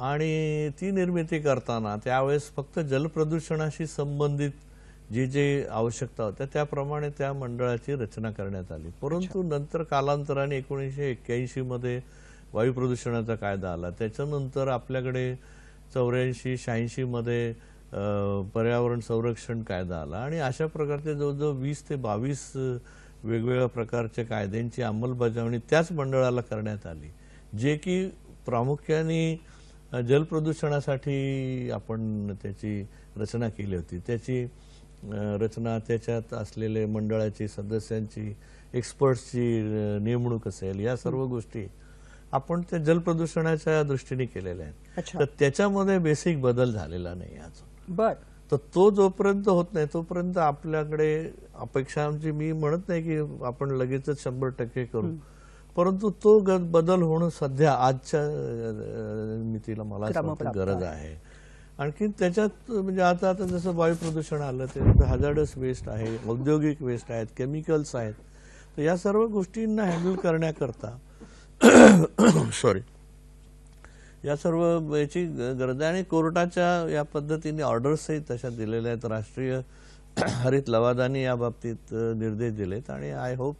आणि ती निर्मिती करताना त्यावेळेस फक्त जल प्रदूषणाशी संबंधित जे आवश्यकता होत्या त्याप्रमाणे त्या मंडळाची रचना करण्यात आली. परंतु नंतर कालांतराने 1981 मध्ये वायू प्रदूषणाचा कायदा आला. त्याच्यानंतर आपल्याकडे 84-86 मध्ये पर्यावरण संरक्षण कायदा आला आणि अशा प्रकारचे जवळजवळ 20 ते 22 वेगवेगळ्या प्रकारच्या कायद्यांची अंमलबजावणी त्याच मंडळाला करण्यात आली, जे की प्रामुख्याने जलप्रदूषणासाठी आपण त्याची रचना केली होती. त्याची रचना, त्याच्यात असलेले मंडळाची सदस्यांची, एक्सपर्ट्सची नेमणूक असेल, या सर्व गोष्टी आपण त्या जलप्रदूषणाच्या दृष्टीने केलेल्या आहेत. तर त्याच्यामध्ये बेसिक बदल झालेला नाही अजून. तर तो जोपर्यंत होत नाही तोपर्यंत आपल्याकडे अपेक्षांची, मी म्हणत नाही की आपण लगेचच 100% करू, परंतु तो बदल होणं सध्या आजच्या मितीला मला गरज आहे. आणखी त्याच्यात म्हणजे आता जसं वायू प्रदूषण आलं ते हजार्डस वेस्ट आहे, औद्योगिक वेस्ट आहेत, केमिकल्स आहेत. तर या सर्व गोष्टींना हँडल करण्याकरता या सर्व याची गरज आहे आणि कोर्टाच्या या पद्धतीने ऑर्डर्सही तशा दिलेल्या आहेत. राष्ट्रीय हरित लवादाने या बाबतीत निर्देश दिलेत आणि आय होप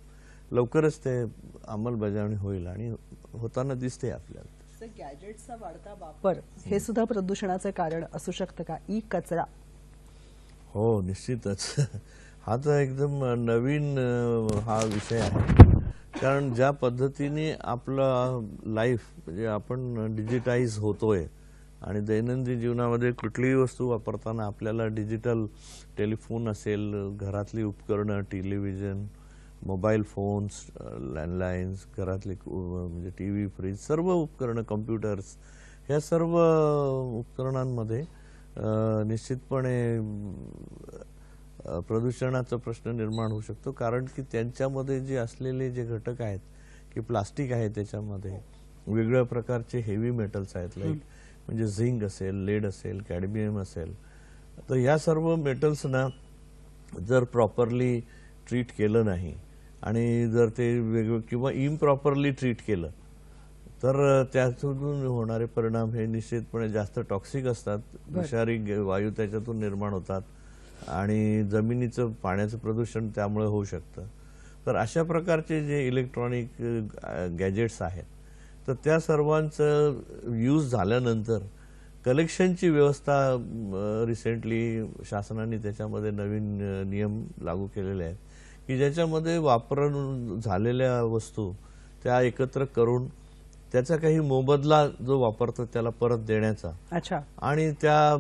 लवकरच ते अंमलबजावणी होईल आणि होताना दिसते आपल्याला. गॅजेट्सचा वाढता वापर हे सुद्धा प्रदूषणाचं कारण असू शकतं का? ई कचरा. हो, निश्चितच. हा तर एकदम नवीन हा विषय आहे. कारण ज्या पद्धतीने आपला लाईफ म्हणजे आपण डिजिटाईज होतोय आणि दैनंदिन जीवनामध्ये कुठलीही वस्तू वापरताना आपल्याला डिजिटल टेलिफोन असेल, घरातली उपकरणं, टेलिव्हिजन मोबाईल फोन्स, लँडलाईन्स, घरातले म्हणजे टीव्ही, फ्रीज, सर्व उपकरणं, कम्प्युटर्स, ह्या सर्व उपकरणांमध्ये निश्चितपणे प्रदूषणाचा प्रश्न निर्माण होऊ शकतो. कारण की त्यांच्यामध्ये जे असलेले जे घटक आहेत की प्लास्टिक आहे, त्याच्यामध्ये वेगवेगळ्या प्रकारचे हेवी मेटल्स आहेत, लाईक म्हणजे झिंक असेल, लेड असेल, कॅडमियम असेल. तर या सर्व मेटल्सना जर प्रॉपरली ट्रीट केलं नाही आणि जर ते वेगळं किंवा इम्प्रॉपरली ट्रीट केलं तर त्यातून होणारे परिणाम हे निश्चितपणे जास्त टॉक्सिक असतात. विषारी वायू त्याच्यातून निर्माण होतात आणि जमिनीचं पाण्याचं प्रदूषण त्यामुळे होऊ शकतं. तर अशा प्रकारचे जे इलेक्ट्रॉनिक गॅजेट्स आहेत तर त्या सर्वांचं यूज झाल्यानंतर कलेक्शनची व्यवस्था रिसेंटली शासनाने त्याच्यामध्ये नवीन नियम लागू केलेले आहेत की ज्याच्यामध्ये वापरून झालेल्या वस्तू त्या एकत्र करून त्याचा काही मोबदला जो वापरतो त्याला परत देण्याचा. अच्छा. आणि त्या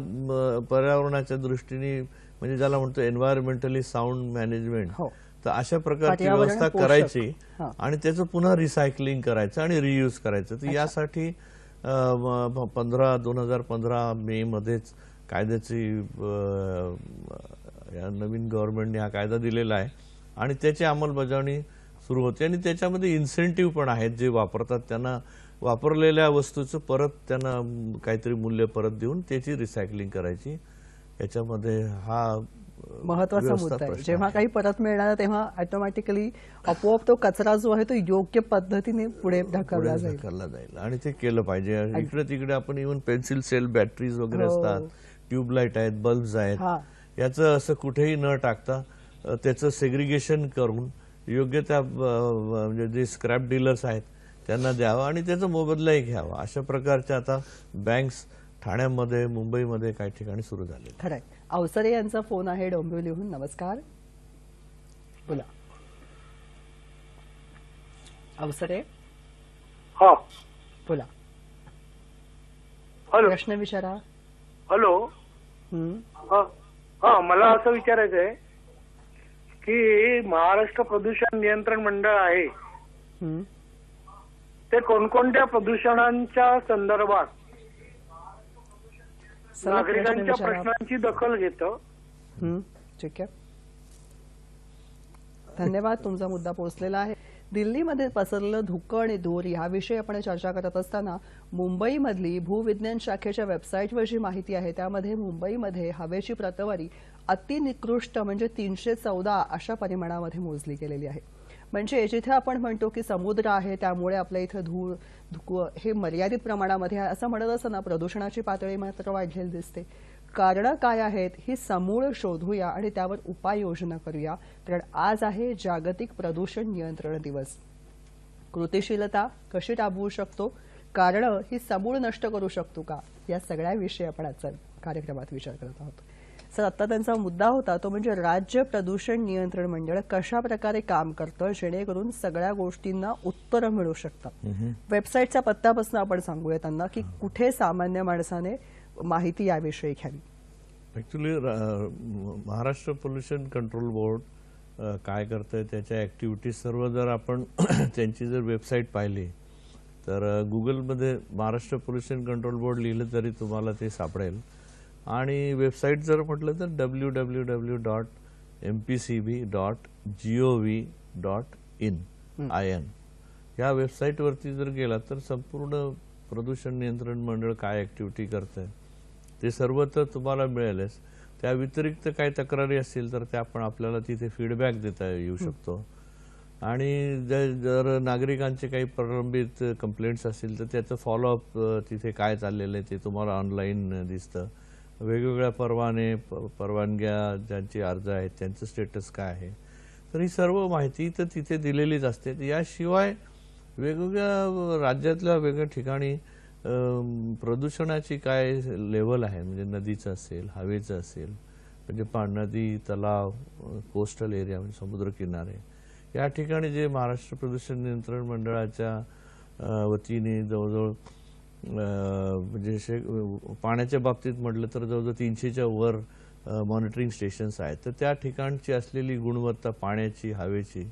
पर्यावरणाच्या दृष्टीने म्हणजे ज्याला म्हणतो एन्व्हायरमेंटली साऊंड मॅनेजमेंट, तर अशा प्रकारची व्यवस्था करायची आणि त्याचं पुन्हा रिसायकलिंग करायचं आणि रियूज करायचं. तर यासाठी 2015 मे मध्येच कायद्याची या नवीन गव्हर्नमेंटने हा कायदा दिलेला आहे आणि त्याची अंमलबजावणी सुरू होते. आणि त्याच्यामध्ये इन्सेंटिव्ह पण आहेत, जे वापरतात त्यांना वापरलेल्या वस्तूचं परत त्यांना काहीतरी मूल्य परत देऊन त्याची रिसायकलिंग करायची. याच्यामध्ये हा महत्वाचा मुद्दा आहे. जेव्हा काही परत मिळणार तेव्हा ऑटोमॅटिकली आपोआप तो कचरा जो आहे तो योग्य पद्धतीने पुढे ढकलला जाईल आणि ते केलं पाहिजे. इकडे तिकडे आपण इव्हन पेन्सिल सेल बॅटरीज वगैरे असतात, ट्यूबलाईट आहेत, बल्ब्स आहेत, याचं असं कुठेही न टाकता त्याचं सेग्रिगेशन करून योग्य त्या म्हणजे जे स्क्रॅप डीलर्स आहेत त्यांना द्यावं आणि त्याचा मोबदलाही घ्यावा. अशा प्रकारच्या आता बँक्स ठाण्यामध्ये, मुंबईमध्ये काही ठिकाणी सुरू झाले. खरंय. अवसरे यांचा फोन आहे डोंबिवलीहून. नमस्कार, बोला. अवसरे, हा बोला. हॅलो, प्रश्न विचारा. हॅलो. हा मला असं विचारायचं आहे की महाराष्ट्र प्रदूषण नियंत्रण मंडळ आहे ते कोणकोणत्या प्रदूषणांच्या संदर्भात नागरिकांच्या प्रश्नांची दखल घेतं? ठीक आहे, धन्यवाद. तुमचा मुद्दा पोहोचलेला आहे. दिल्लीमध्ये पसरलेलं धुकं आणि धूर याविषयी आपण चर्चा करत असताना मुंबईमधली भूविज्ञान शाखेच्या वेबसाईटवर जी माहिती आहे त्यामध्ये मुंबईमध्ये हवेची प्रतवारी अतिनिकृष्ट म्हणजे 314 अशा परिमाणामध्ये मोजली गेलेली आहे. म्हणजे जिथे आपण म्हणतो की समुद्र आहे त्यामुळे आपल्या इथे धुकं हे मर्यादित प्रमाणामध्ये आहे असं म्हणत असताना प्रदूषणाची पातळी मात्र वाढलेली दिसते. कारणं काय आहेत ही समूळ शोधूया आणि त्यावर उपाययोजना करूया. कारण आज आहे जागतिक प्रदूषण नियंत्रण दिवस. कृतिशीलता कशी राबवू शकतो, कारणं ही समूळ नष्ट करू शकतो का, या सगळ्याविषयी आपण आजच्या कार्यक्रमात विचार करत आहोत. सर, आता त्यांचा मुद्दा होता तो म्हणजे राज्य प्रदूषण नियंत्रण मंडळ कशा प्रकारे काम करतं जेणेकरून सगळ्या गोष्टींना उत्तरं मिळू शकतात. वेबसाईटचा पत्तापासून आपण सांगूया त्यांना की कुठे सामान्य माणसाने माहिती याविषयी घ्यावी. Actually Maharashtra pollution control board काय करतंय त्याच्या ऍक्टिव्हिटीज सर्व जर आपण त्यांची जर वेबसाईट पाहिली तर गुगलमध्ये महाराष्ट्र पोल्युशन कंट्रोल बोर्ड लिहिलं तरी तुम्हाला ते सापडेल. आणि वेबसाईट जर म्हटलं तर www.mpcb.gov.in या वेबसाईटवरती जर गेला तर संपूर्ण प्रदूषण नियंत्रण मंडळ काय ऍक्टिव्हिटी करतंय ते सर्व तर तुम्हाला मिळेलच. त्या व्यतिरिक्त काही तक्रारी असतील तर त्या आपण आपल्याला तिथे फीडबॅक देता येऊ शकतो. आणि जर नागरिकांचे काही प्रलंबित कंप्लेंट्स असतील तर त्याचं फॉलोअप तिथे काय चाललेलं आहे ते तुम्हाला ऑनलाईन दिसतं. वेगवेगळ्या परवानग्या ज्यांचे अर्ज आहेत त्यांचं स्टेटस काय आहे, तर ही सर्व माहिती तर तिथे दिलेलीच असते. याशिवाय वेगवेगळ्या राज्यातल्या वेगवेगळ्या ठिकाणी प्रदूषणाची काय लेवल आहे, म्हणजे नदीचं असेल, हवेचं असेल, म्हणजे नदी, तलाव, कोस्टल एरिया म्हणजे समुद्रकिनारे, या ठिकाणी जे महाराष्ट्र प्रदूषण नियंत्रण मंडळाच्या वतीने जवळजवळ म्हणजे पाण्याच्या बाबतीत म्हटलं तर जवळजवळ 300च्या वर मॉनिटरिंग स्टेशन्स आहेत. तर त्या ठिकाणची असलेली गुणवत्ता पाण्याची, हवेची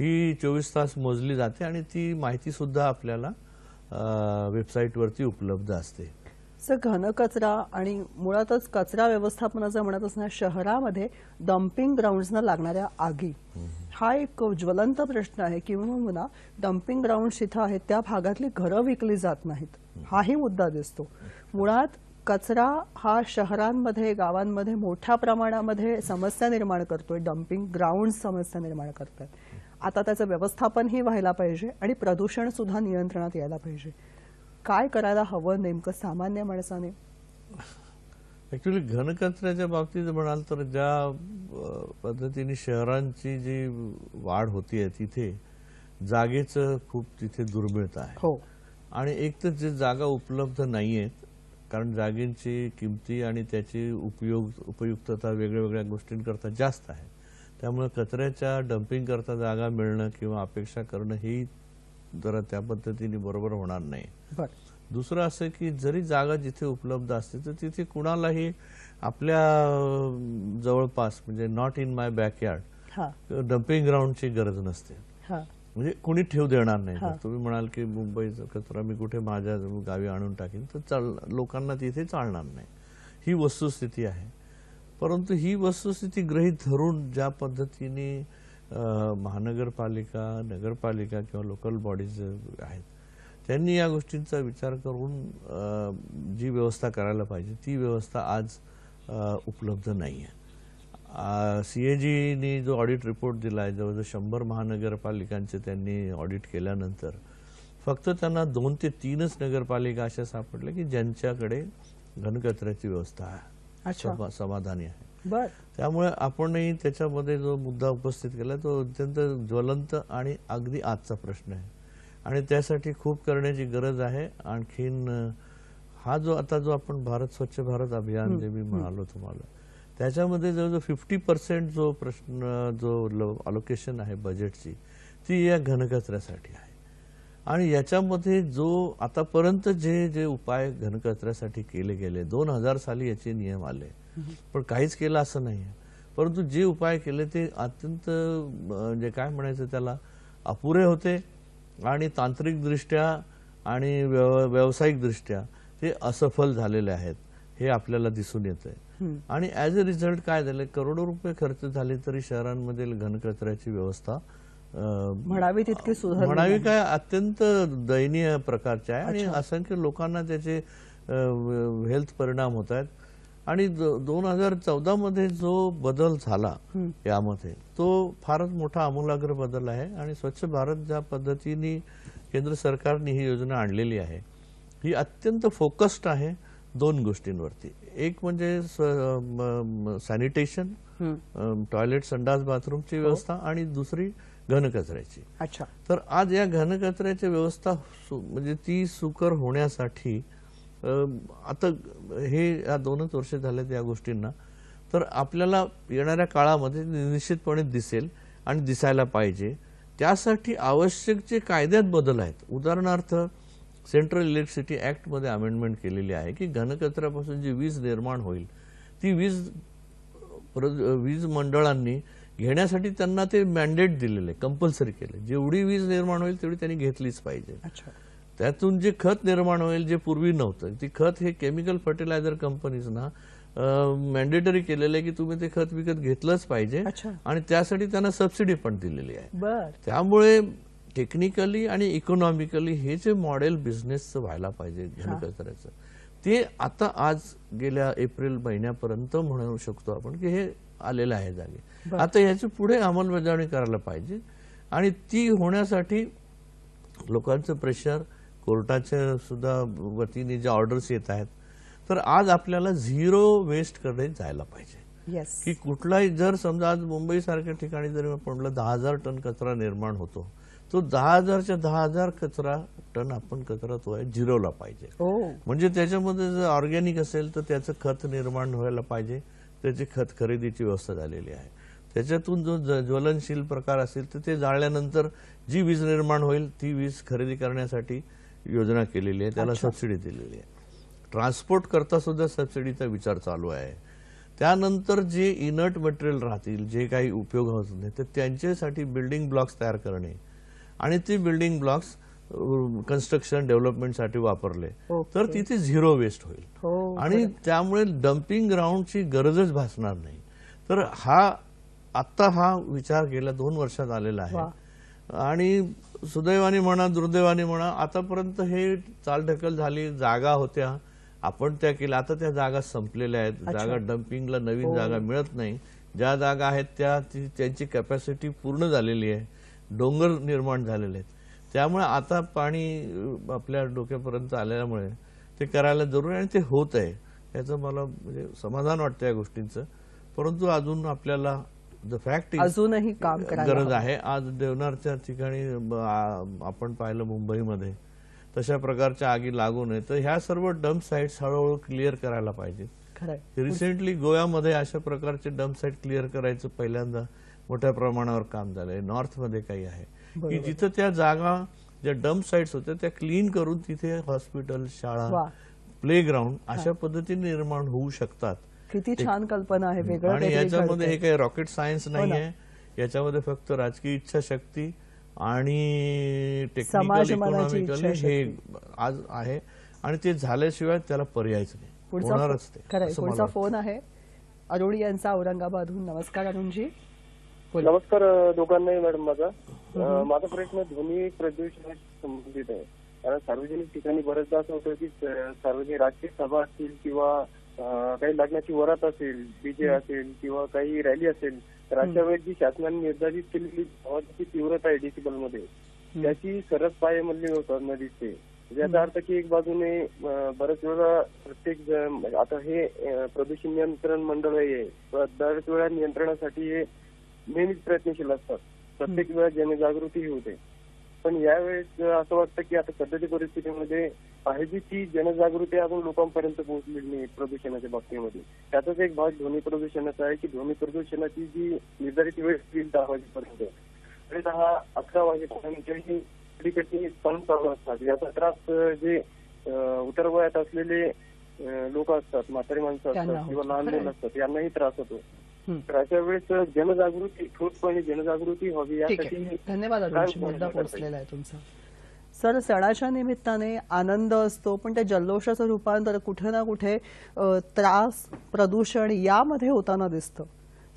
ही 24 तास मोजली जाते आणि ती माहिती सुद्धा आपल्याला वेबसाईटवरती उपलब्ध असते. घनकचरा आणि मुळातच कचरा व्यवस्थापनाचं म्हणत असताना शहरामध्ये डम्पिंग ग्राउंड्सना लागणाऱ्या आगी हा एक ज्वलंत प्रश्न आहे. किंवा डम्पिंग ग्राउंड्स जिथं आहेत त्या भागातली घरं विकली जात नाहीत, हाही मुद्दा दिसतो. मुळात कचरा हा शहरांमध्ये गावांमध्ये मोठ्या प्रमाणामध्ये समस्या निर्माण करतोय, डम्पिंग ग्राउंड समस्या निर्माण करतात. आता त्याचं व्यवस्थापनही व्हायला पाहिजे आणि प्रदूषण सुद्धा नियंत्रणात यायला पाहिजे. काय करायला हवं नेमकं सामान्य माणसाने? ऍक्च्युली घनकचऱ्याच्या बाबतीत म्हणाल तर ज्या पद्धतीने शहरांची जी वाढ होतीये तिथे जागेचं खूप तिथे दुर्मिळता आहे. हो. आणि एक तर जे जागा उपलब्ध नाहीयेत कारण जागेची किमती आणि त्याची उपयुक्तता वेगळ्या वेगळ्या गोष्टींकरता जास्त आहे. त्यामुळे कचऱ्याच्या डम्पिंग करता जागा मिळणं किंवा अपेक्षा करणं ही जरा त्या पद्धतीने बरोबर होणार नाही. दुसरं असं की जरी जागा जिथे उपलब्ध असते तर तिथे कुणालाही आपल्या जवळपास म्हणजे not in my backyard dumping ग्राउंडची गरज नसते. म्हणजे कोणी ठेव देणार नाही. तुम्ही म्हणाल की मुंबईचा कचरा मी कुठे माझ्या गावी आणून टाकेन तर लोकांना तिथे चालणार नाही. ही वस्तुस्थिती आहे. परंतु ही वस्तुस्थिती गृहीत धरून ज्या पद्धतीने महानगरपालिका, नगरपालिका किंवा लोकल बॉडीज आहेत त्यांनी या गोष्टींचा विचार करून जी व्यवस्था करायला पाहिजे ती व्यवस्था आज उपलब्ध नाही आहे. CAGने जो ऑडिट रिपोर्ट दिला आहे जवळजवळ 100 महानगरपालिकांचे त्यांनी ऑडिट केल्यानंतर फक्त त्यांना 2 ते 3च नगरपालिका अशा सापडल्या की ज्यांच्याकडे घनकचऱ्याची व्यवस्था समाधानी आहे. त्यामुळे आपणही त्याच्यामध्ये जो मुद्दा उपस्थित केला तो अत्यंत ज्वलंत आणि अगदी आजचा प्रश्न आहे आणि त्यासाठी खूप करण्याची गरज आहे. आणखीन हा जो आता जो आपण भारत स्वच्छ भारत अभियान जे मी म्हणालो तुम्हाला त्याच्यामध्ये जवळजवळ 50% जो प्रश्न जो अलोकेशन आहे बजेटची ती या घनकचऱ्यासाठी आहे. आणि याच्यामध्ये जो आतापर्यंत जे उपाय घनकचऱ्यासाठी केले गेले 2000 साली याचे नियम आले पण काहीच केलं असं नाही. परंतु जे उपाय केले ते अत्यंत म्हणजे काय म्हणायचं त्याला अपुरे होते आणि तांत्रिकदृष्ट्या आणि व्यावसायिकदृष्ट्या ते असफल झालेले आहेत हे आपल्याला दिसून येतंय. आणि ऍज अ रिझल्ट काय झालं करोडो रुपये खर्च झाले तरी शहरांमधील घनकचऱ्याची व्यवस्था म्हणावी तितकी सुधारली म्हणावी काय अत्यंत दयनीय प्रकारची आहे आणि असंख्य लोकांना त्याचे हेल्थ परिणाम होत आहेत. आणि 2014 मध्ये जो बदल झाला यामध्ये तो फारच मोठा आमूलाग्र बदल आहे. आणि स्वच्छ भारत ज्या पद्धतीने केंद्र सरकारने ही योजना आणलेली आहे ही अत्यंत फोकस्ड आहे 2 गोष्टींवरती. एक म्हणजे सॅनिटेशन टॉयलेट संडास बाथरूमची व्यवस्था आणि दुसरी घनकचऱ्याची. तर आज या घनकचऱ्याची व्यवस्था म्हणजे ती सुकर होण्यासाठी आता हे या 2च वर्ष झालेत या गोष्टींना तर आपल्याला येणाऱ्या काळामध्ये निश्चितपणे दिसेल आणि दिसायला पाहिजे. त्यासाठी आवश्यक जे कायद्यात बदल आहेत उदाहरणार्थ सेंट्रल इलेक्ट्रिसिटी ऍक्ट मध्ये अमेंडमेंट केलेली आहे की घनकचऱ्यापासून जी वीज निर्माण होईल ती वीज मंडळांनी घेण्यासाठी त्यांना ते मॅन्डेट दिलेले कंपल्सरी केले. जेवढी वीज निर्माण होईल तेवढी त्यांनी घेतलीच पाहिजे. त्यातून जे खत निर्माण होईल जे पूर्वी नव्हतं ती खत हे केमिकल फर्टिलायझर कंपनीजना मॅन्डेटरी केलेलं आहे की तुम्ही ते खत विकत घेतलंच पाहिजे आणि त्यासाठी त्यांना सबसिडी पण दिलेली आहे. त्यामुळे टेक्निकली आणि इकॉनॉमिकली हे जे मॉडेल बिझनेसचं व्हायला पाहिजे घनकचऱ्याचं ते आता आज गेल्या एप्रिल महिन्यापर्यंत म्हणू शकतो आपण की हे आलेलं आहे जागे. आता याची पुढे अंमलबजावणी करायला पाहिजे आणि ती होण्यासाठी लोकांचं प्रेशर कोर्टाच्या सुद्धा वतीने ज्या ऑर्डर्स येत आहेत तर आज आपल्याला झिरो वेस्ट कडे जायला पाहिजे. की कुठलाही जर समजा आज मुंबई सारख्या ठिकाणी जर म्हटलं 10,000 टन कचरा निर्माण होतो तो 10,000च्या 10,000 कचरा टन आपण कचरा तो आहे झिरोला पाहिजे. म्हणजे त्याच्यामध्ये जर ऑर्गॅनिक असेल तर त्याचं खत निर्माण व्हायला पाहिजे. त्याची खत खरेदीची व्यवस्था झालेली आहे. त्याच्यातून जो ज्वलनशील प्रकार असेल तर ते जाळल्यानंतर जी वीज निर्माण होईल ती वीज खरेदी करण्यासाठी योजना केलेली आहे. त्याला सबसिडी दिलेली आहे. ट्रान्सपोर्ट करता सुद्धा सबसिडीचा विचार चालू आहे. त्यानंतर जे इनर्ट मटेरियल राहतील, जे काही उपयोग होत नाही, तर त्यांच्यासाठी बिल्डिंग ब्लॉक्स तयार करणे आणि ते बिल्डिंग ब्लॉक्स कन्स्ट्रक्शन डेव्हलपमेंटसाठी वापरले तर तिथे झिरो वेस्ट होईल आणि त्यामुळे डम्पिंग ग्राउंडची गरजच भासणार नाही. तर आता हा विचार गेल्या 2 वर्षात आलेला आहे आणि सुदैवाने म्हणा दुर्दैवाने म्हणा आतापर्यंत हे चालढकल झाली, जागा होत्या आपण त्या केल्या, आता त्या जागा संपलेल्या आहेत. जागा डम्पिंगला नवीन जागा मिळत नाही. ज्या जागा आहेत त्यांची कॅपॅसिटी पूर्ण झालेली आहे, डोंगर निर्माण झालेले आहेत. त्यामुळे आता पाणी आपल्या डोक्यापर्यंत आल्यामुळे ते करायला जरूर आणि ते होत आहे, याचं मला म्हणजे समाधान वाटतं या गोष्टींचं. परंतु अजून आपल्याला द फॅक्ट अजूनही काम गरज आहे. आज देवनारच्या ठिकाणी आपण पाहिलं मुंबईमध्ये तशा प्रकारच्या आगी लागू नये, तर ह्या सर्व डम्प साईट्स हळूहळू क्लिअर करायला पाहिजेत. रिसेंटली गोव्यामध्ये अशा प्रकारचे डम्प साईट क्लिअर करायचं पहिल्यांदा मोठ्या प्रमाणावर काम झालंय. नॉर्थमध्ये काही आहे की जिथं त्या जागा ज्या डम्प साईट्स होत्या त्या क्लीन करून तिथे हॉस्पिटल, शाळा, प्लेग्राऊंड अशा पद्धतीने निर्माण होऊ शकतात. किती छान कल्पना आहे. वेगळं आणि याच्यामध्ये हे काही रॉकेट सायन्स नाही आहे, याच्यामध्ये फक्त राजकीय इच्छाशक्ती आणि टेक्निकल इकॉनॉमिकल हे आज आहे आणि ते झाल्याशिवाय त्याला पर्यायच नाही, होणारच ते. पुढचा फोन आहे अरुण यांचा औरंगाबादहून. नमस्कार अरुणजी. नमस्कार दोघांनाही मॅडम. माझा प्रश्न ध्वनी प्रदूषणाशी संबंधित आहे. कारण सार्वजनिक ठिकाणी बरेचदा असं होतं की सार्वजनिक राजकीय सभा असतील किंवा काही लग्नाची वरात असेल, डीजे असेल किंवा काही रॅली असेल, तर अशा वेळेस जी शासनाने निर्धारित केलेली आवाजाची तीव्रता आहे डेसिबल मध्ये त्याची सरस पायमल्ली होताना दिसते. याचा अर्थ की एक बाजूने बऱ्याच वेळा प्रत्येक आता हे प्रदूषण नियंत्रण मंडळ आहे, बऱ्याच वेळा नियंत्रणासाठी हे नेहमीच प्रयत्नशील असतात, प्रत्येक वेळा जनजागृती होते. पण यावेळेस असं वाटतं की आता सध्याच्या परिस्थितीमध्ये आहे जी ती जनजागृती अजून लोकांपर्यंत पोहोचलेली नाही प्रदूषणाच्या बाबतीमध्ये. त्याचाच एक भाग ध्वनी प्रदूषणाचा आहे की ध्वनी प्रदूषणाची जी निर्धारित वेळ 10 वाजेपर्यंत 11 वाजेपर्यंत पण चालू असतात. याचा त्रास जे उतर वयात असलेले लोक असतात, म्हातारी माणसं असतात किंवा लहान मुलं असतात, यांनाही त्रास होतो. तर अशा वेळेस जनजागृती, ठोसपणे जनजागृती व्हावी यासाठी. धन्यवाद अरुणजी, मुद्दा पोहोचलेला आहे तुमचा. सर, सणाच्या निमित्ताने आनंद असतो, पण त्या जल्लोषाचं रूपांतर कुठे ना कुठे त्रास, प्रदूषण यामध्ये होताना दिसतं.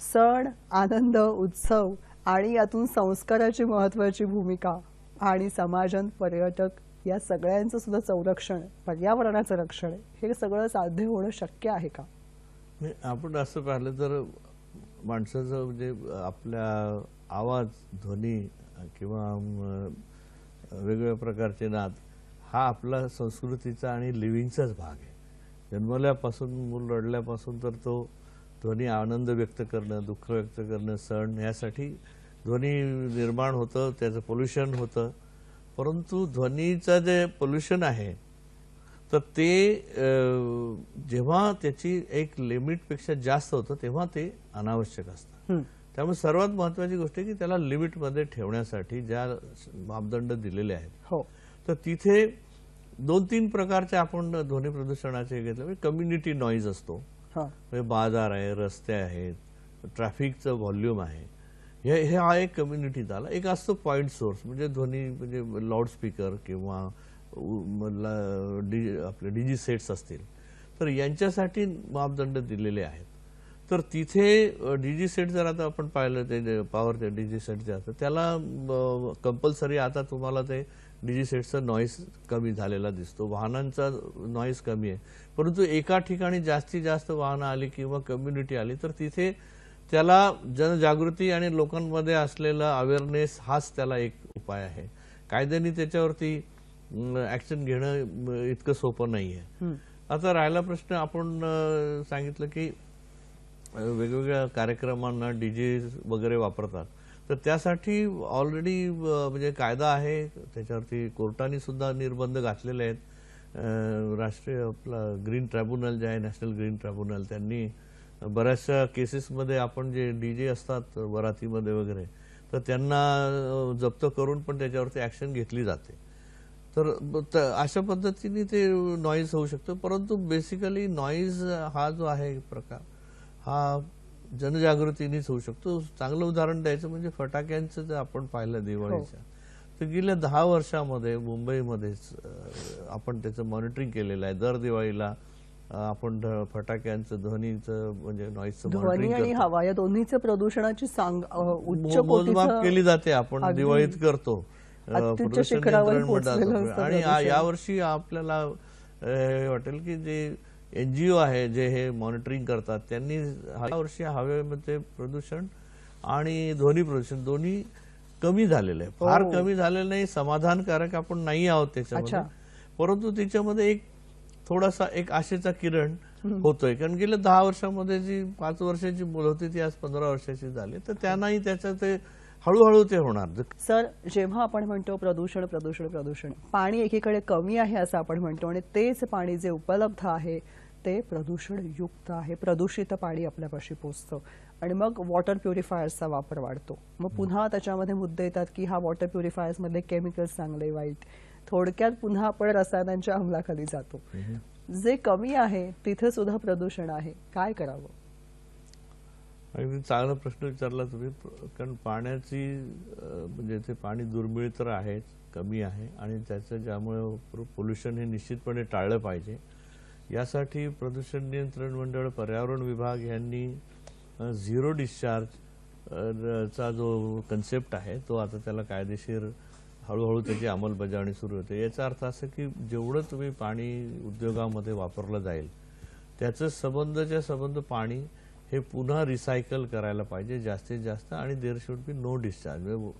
सण, आनंद, उत्सव आणि यातून संस्काराची महत्वाची भूमिका आणि समाजन, पर्यटक या सगळ्यांचं सुद्धा संरक्षण, पर्यावरणाचं रक्षण, हे सगळं साध्य होणं शक्य आहे का? आपण असं पाहिलं तर माणसाचं म्हणजे आपल्या आवाज, ध्वनी किंवा वेगवेगळ्या प्रकारचे नाद हा आपला संस्कृतीचा आणि लिव्हिंगचाच भाग आहे. जन्मल्यापासून, मूल रडल्यापासून तर तो ध्वनी आनंद व्यक्त करणं, दुःख व्यक्त करणं, सण यासाठी ध्वनी निर्माण होतं, त्याचं पोल्युशन होतं. परंतु ध्वनीचं जे पोल्युशन आहे तर ते जेव्हा त्याची एक लिमिटपेक्षा जास्त होतं तेव्हा ते अनावश्यक असतं. त्यामुळे सर्वात महत्वाची गोष्ट आहे की त्याला लिमिटमध्ये ठेवण्यासाठी ज्या मापदंड दिलेले आहेत तर तिथे 2-3 प्रकारचे आपण ध्वनी प्रदूषणाचे घेतले. कम्युनिटी नॉईज असतो, बाजार आहे, रस्ते आहेत, ट्रॅफिकचं व्हॉल्यूम आहे, हे हा एक कम्युनिटी झाला. एक असतो पॉइंट सोर्स, म्हणजे ध्वनी म्हणजे लाऊडस्पीकर किंवा आपले डीजी सेट्स असतील तर यांच्यासाठी मापदंड दिलेले आहेत. तर तिथे डीजी सेट जर आता आपण पाहिलं ते पॉवर ते डीजी सेट जे असतं त्याला कंपल्सरी आता तुम्हाला ते डीजी सेटचा नॉईज कमी झालेला दिसतो, वाहनांचा नॉईज कमी आहे. परंतु एका ठिकाणी जास्तीत जास्त वाहनं आली किंवा कम्युनिटी आली तर तिथे त्याला जनजागृती आणि लोकांमध्ये असलेला अवेअरनेस हाच त्याला एक उपाय आहे. कायद्याने त्याच्यावरती ऍक्शन घेणं इतकं सोपं नाहीये. आता राहिला प्रश्न, आपण सांगितलं की वेगवेगळ्या कार्यक्रमांना डीजे वगैरे वापरतात, तर त्यासाठी ऑलरेडी म्हणजे कायदा आहे, त्याच्यावरती कोर्टाने सुद्धा निर्बंध घातलेले आहेत. राष्ट्रीय आपला ग्रीन ट्रायब्युनल जे आहे, नॅशनल ग्रीन ट्रायब्युनल, त्यांनी बऱ्याचशा केसेसमध्ये आपण जे डीजे असतात वरातीमध्ये वगैरे तर त्यांना जप्त करून पण त्याच्यावरती ऍक्शन घेतली जाते. तर अशा पद्धतीने ते नॉईज होऊ शकतं. परंतु बेसिकली नॉईज हा जो आहे प्रकार हा जनजागृतीनेच होऊ शकतो. चांगलं उदाहरण द्यायचं म्हणजे फटाक्यांचं जर आपण पाहिलं दिवाळीच्या, तर गेल्या 10 वर्षामध्ये मुंबईमध्येच आपण त्याचं मॉनिटरिंग केलेलं आहे. दर दिवाळीला आपण फटाक्यांचं ध्वनीचं म्हणजे नॉईजचं ध्वनी आणि हवा या दोन्हीचं प्रदूषणाची उच्च मोजमाप केली जाते. आपण दिवाळीत करतो प्रदूषण नियंत्रण मंडळाचं. आणि यावर्षी आपल्याला वाटेल की जे NGO आहे जे हे मॉनिटरिंग करतात, त्यांनी यावर्षी हवेमध्ये प्रदूषण आणि ध्वनी प्रदूषण दोन्ही कमी झालेलं आहे. फार कमी झालेलं नाही, समाधानकारक आपण नाही आहोत त्याच्यामध्ये, परंतु त्याच्यामध्ये एक थोडासा एक आशेचा किरण होतोय. कारण गेल्या 10 वर्षामध्ये जी 5 वर्षाची मुलं होती ती आज 15 वर्षाची झाली, तर त्यांनाही त्याचं ते हळूहळू ते होणार. सर, जेव्हा आपण म्हणतो प्रदूषण प्रदूषण प्रदूषण, पाणी एकीकडे कमी आहे असं आपण म्हणतो आणि तेच पाणी जे उपलब्ध आहे ते प्रदूषण युक्त आहे, प्रदूषित पाणी आपल्यापाशी पोचतं आणि मग वॉटर प्युरिफायर्सचा वापर वाढतो. मग पुन्हा त्याच्यामध्ये मुद्दे येतात की हा वॉटर प्युरिफायर्स मध्ये केमिकल्स चांगले वाईट, थोडक्यात पुन्हा आपण रसायनांच्या अंमलाखाली जातो. जे कमी आहे तिथे सुद्धा प्रदूषण आहे, काय करावं? अगदी चांगला प्रश्न विचारला तुम्ही. कारण पाण्याची म्हणजे ते पाणी दुर्मिळ तर आहेच, कमी आहे आणि त्याचं ज्यामुळे पोल्युशन हे निश्चितपणे टाळलं पाहिजे. यासाठी प्रदूषण नियंत्रण मंडळ, पर्यावरण विभाग यांनी झिरो डिस्चार्ज चा जो कन्सेप्ट आहे तो आता त्याला कायदेशीर हळूहळू त्याची अंमलबजावणी सुरू होते. याचा अर्थ असा की जेवढं तुम्ही पाणी उद्योगामध्ये वापरलं जाईल त्याचं संबंध पाणी हे पुन्हा रिसायकल करायला पाहिजे जास्तीत जास्त, आणि there should be no discharge, म्हणजे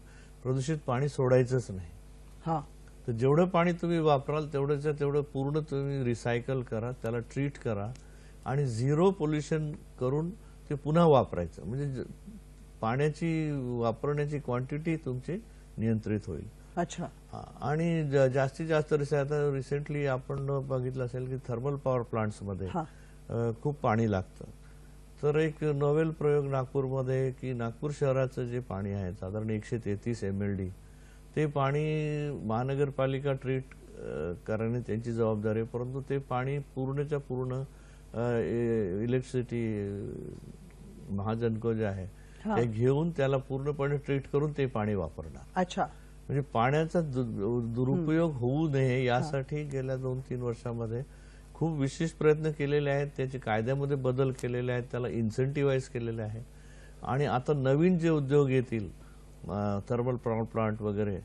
प्रदूषित पाणी सोडायचंच नाही. तर जेवढं पाणी तुम्ही वापराल तेवढं पूर्ण तुम्ही रिसायकल करा, त्याला ट्रीट करा आणि झिरो पोल्युशन करून ते पुन्हा वापरायचं. म्हणजे पाण्याची वापरण्याची क्वांटिटी तुमची नियंत्रित होईल. अच्छा. आणि जास्तीत जास्त आता रिसेंटली आपण बघितलं असेल की थर्मल पॉवर प्लांट्समध्ये खूप पाणी लागतं. तर एक नोवेल प्रयोग नागपूरमध्ये की नागपूर शहराचं जे पाणी आहे साधारण 133 MLD, ते पाणी महानगरपालिका ट्रीट करणे त्यांची जबाबदारी आहे, परंतु ते पाणी पूर्णच्या पूर्ण इलेक्ट्रिसिटी महाजनको जे आहे ते घेऊन त्याला पूर्णपणे ट्रीट करून ते पाणी वापरणार. अच्छा. म्हणजे पाण्याचा दुरुपयोग होऊ नये यासाठी गेल्या 2-3 वर्षामध्ये खूप विशेष प्रयत्न केलेले आहेत. त्याचे कायद्यामध्ये बदल केलेले आहेत, त्याला इन्सेंटिव्हाइज केलेले आहे. आणि आता नवीन जे उद्योग येतील थर्मल पॉवर प्लांट वगैरे,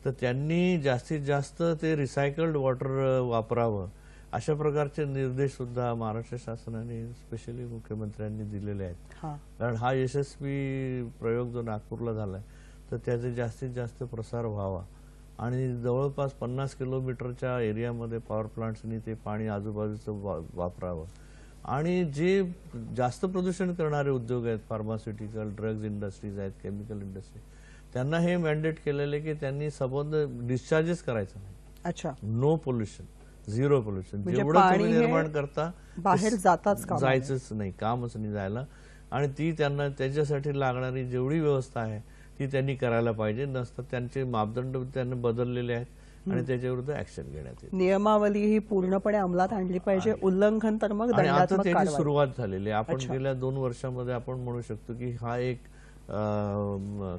तर त्यांनी जास्तीत जास्त ते रिसायकल्ड वॉटर वापरावं अशा प्रकारचे निर्देश सुद्धा महाराष्ट्र शासनाने स्पेशली मुख्यमंत्र्यांनी दिलेले आहेत. कारण हा यशस्वी प्रयोग जो नागपूरला झालाय तर त्याचे जास्तीत जास्त प्रसार व्हावा आणि जवळपास 50 किलोमीटरच्या एरियामध्ये पॉवर प्लांट्सनी ते पाणी आजूबाजूचं वापरावं. आणि जे जास्त प्रदूषण करणारे उद्योग आहेत, फार्मास्युटिकल, ड्रग्ज इंडस्ट्रीज आहेत, केमिकल इंडस्ट्री, त्यांना हे मॅन्डेट केलेलं आहे की त्यांनी संबंध डिस्चार्जेस करायचं नाही. अच्छा. No pollution, zero pollution. जेवढं तुम्ही निर्माण करता बाहेर जायचंच नाही, कामच नाही जायला. आणि ती त्यांना त्याच्यासाठी लागणारी जेवढी व्यवस्था आहे ती त्यांनी करायला पाहिजे. नसतं त्यांचे मापदंड त्यांनी बदललेले आहेत आणि त्याच्याविरुद्ध ऍक्शन घेण्यात येईल. नियमावली ही पूर्णपणे अंमलात आणली पाहिजे, उल्लंघन तर मग आता त्याची सुरुवात झालेली आहे. आपण गेल्या 2 वर्षामध्ये आपण म्हणू शकतो की हा एक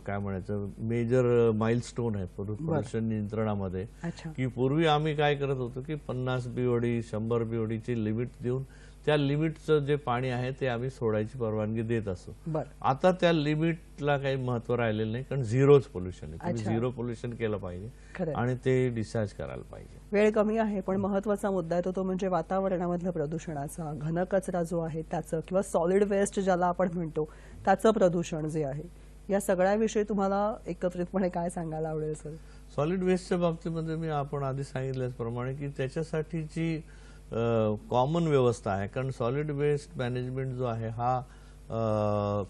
काय म्हणायचं मेजर माइलस्टोन आहे प्रदूषण नियंत्रणामध्ये. की पूर्वी आम्ही काय करत होतो की 50 BOD 100 BOD ची लिमिट देऊन त्या लिमिटचं जे पाणी आहे ते आम्ही सोडायची परवानगी देत असो. आता त्या लिमिटला काही महत्व राहिलेलं नाही, कारण झिरोच पोल्युशन आहे. झिरो पोल्युशन केलं पाहिजे आणि ते डिस्चार्ज करायला पाहिजे. वेळ कमी आहे पण महत्वाचा मुद्दा आहे तो म्हणजे वातावरणामधल्या प्रदूषणाचा, घनकचरा जो आहे त्याचं किंवा सॉलिड वेस्ट ज्याला आपण म्हणतो त्याचं प्रदूषण जे आहे, या सगळ्याविषयी तुम्हाला एकत्रितपणे काय सांगायला आवडेल सर? सॉलिड वेस्टच्या बाबतीमध्ये आपण आधी सांगितल्याप्रमाणे की त्याच्यासाठीची कॉमन व्यवस्था आहे. कारण सॉलिड वेस्ट मॅनेजमेंट जो आहे हा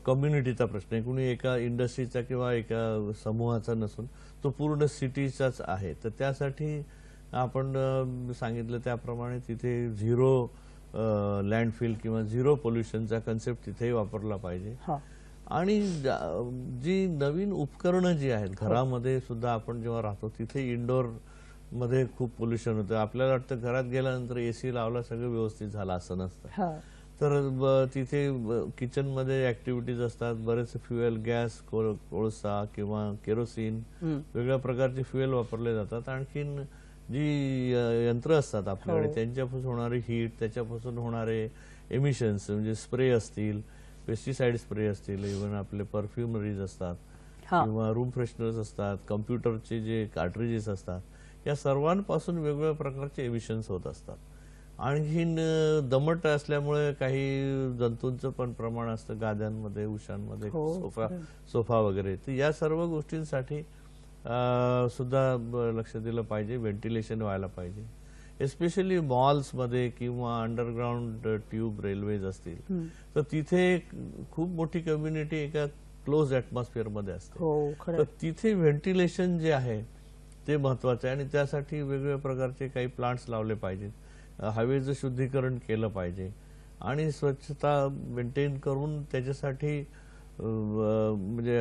कम्युनिटीचा प्रश्न आहे, कुणी एका इंडस्ट्रीचा किंवा एका समूहाचा नसून तो पूर्ण सिटीचाच आहे. तर त्यासाठी आपण सांगितलं त्याप्रमाणे तिथे झिरो लँडफिल किंवा झिरो पोल्युशनचा कन्सेप्ट तिथेही वापरला पाहिजे. आणि जी नवीन उपकरणं जी आहेत घरामध्ये सुद्धा आपण जेव्हा राहतो तिथे इंडोर मध्ये खूप पोल्युशन होतं. आपल्याला वाटतं घरात गेल्यानंतर AC लावला सगळं व्यवस्थित झालं, असं नसतं. तर तिथे किचनमध्ये ऍक्टिव्हिटीज असतात, बरेचसे फ्युएल, गॅस, कोळसा किंवा केरोसिन, वेगळ्या प्रकारचे फ्युएल वापरले जातात. आणखीन जी यंत्र असतात आपल्याकडे त्यांच्यापासून होणारी हीट, त्याच्यापासून होणारे एमिशन्स म्हणजे स्प्रे असतील, पेस्टिसाइड स्प्रे असतील, इव्हन आपले परफ्युमरीज असतात किंवा रूम फ्रेशनर्स असतात, कम्प्युटरचे जे कार्ट्रिजेस असतात, या सर्वांपासून वेगवेगळ्या प्रकारचे एमिशन्स होत असतात. आणखीन दमट असल्यामुळे काही जंतूंचं पण प्रमाण असतं गाद्यांमध्ये, उशांमध्ये, सोफा वगैरे. तर या सर्व गोष्टींसाठी सुद्धा लक्ष दिलं पाहिजे, व्हेंटिलेशन व्हायला पाहिजे. एस्पेशली मॉल्समध्ये किंवा अंडरग्राऊंड ट्यूब रेल्वेज असतील तर तिथे खूप मोठी कम्युनिटी एका क्लोज ऍटमॉस्फिअर मध्ये असते. तर तिथे व्हेंटिलेशन जे आहे ते महत्वाचं आहे आणि त्यासाठी वेगवेगळ्या प्रकारचे काही प्लांट्स लावले पाहिजेत. हवेचं शुद्धीकरण केलं पाहिजे आणि स्वच्छता मेंटेन करून त्याच्यासाठी म्हणजे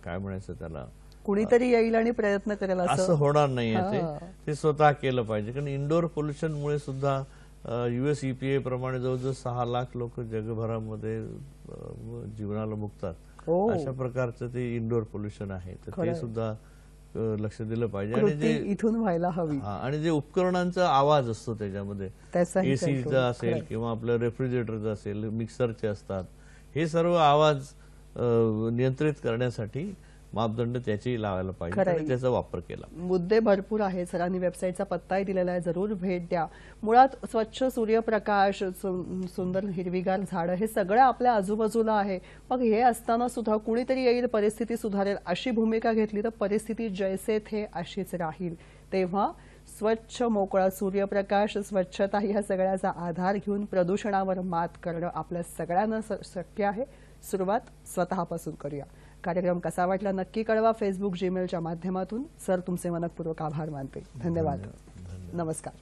काय म्हणायचं त्याला, कुणीतरी येईल आणि प्रयत्न करेल असं होणार नाहीये. ते स्वतः केलं पाहिजे. कारण इंडोर पोल्युशनमुळे सुद्धा US EPA प्रमाणे जवळजवळ 6 लाख लोक जगभरामध्ये जीवनाला मुकतात. अशा प्रकारचं ते इंडोर पोल्युशन आहे. तर ते सुद्धा लक्ष दिलं पाहिजे. आणि जे इथून व्हायला हवी आणि जे उपकरणांचा आवाज असतो त्याच्यामध्ये, एसीचा असेल किंवा आपलं रेफ्रिजरेटरचा असेल, मिक्सरचे असतात, हे सर्व आवाज नियंत्रित करण्यासाठी मापदंड त्याची लावायला पाहिजे आणि त्याचा वापर केला. मुद्दे भरपूर आहेत. सरांनी वेबसाईटचा पत्ताही दिलेला आहे, जरूर भेट द्या. मुळात स्वच्छ सूर्यप्रकाश, सुंदर हिरवीगार झाडं हे सगळं आपल्या आजूबाजूला आहे. मग हे असताना सुद्धा कुणीतरी येईल, परिस्थिती सुधारेल अशी भूमिका घेतली तर परिस्थिती जैसे थे अशीच राहील. तेव्हा स्वच्छ मोकळा सूर्यप्रकाश, स्वच्छता या सगळ्याचा आधार घेऊन प्रदूषणावर मात करणं आपल्या सगळ्यांना शक्य आहे. सुरुवात स्वतःपासून करूया. कार्यक्रम कसा वाटला नक्की कळवा. फेसबुक, जीमेलच्या माध्यमातून. सर, तुमचे मनपूर्वक आभार मानते. धन्यवाद. नमस्कार.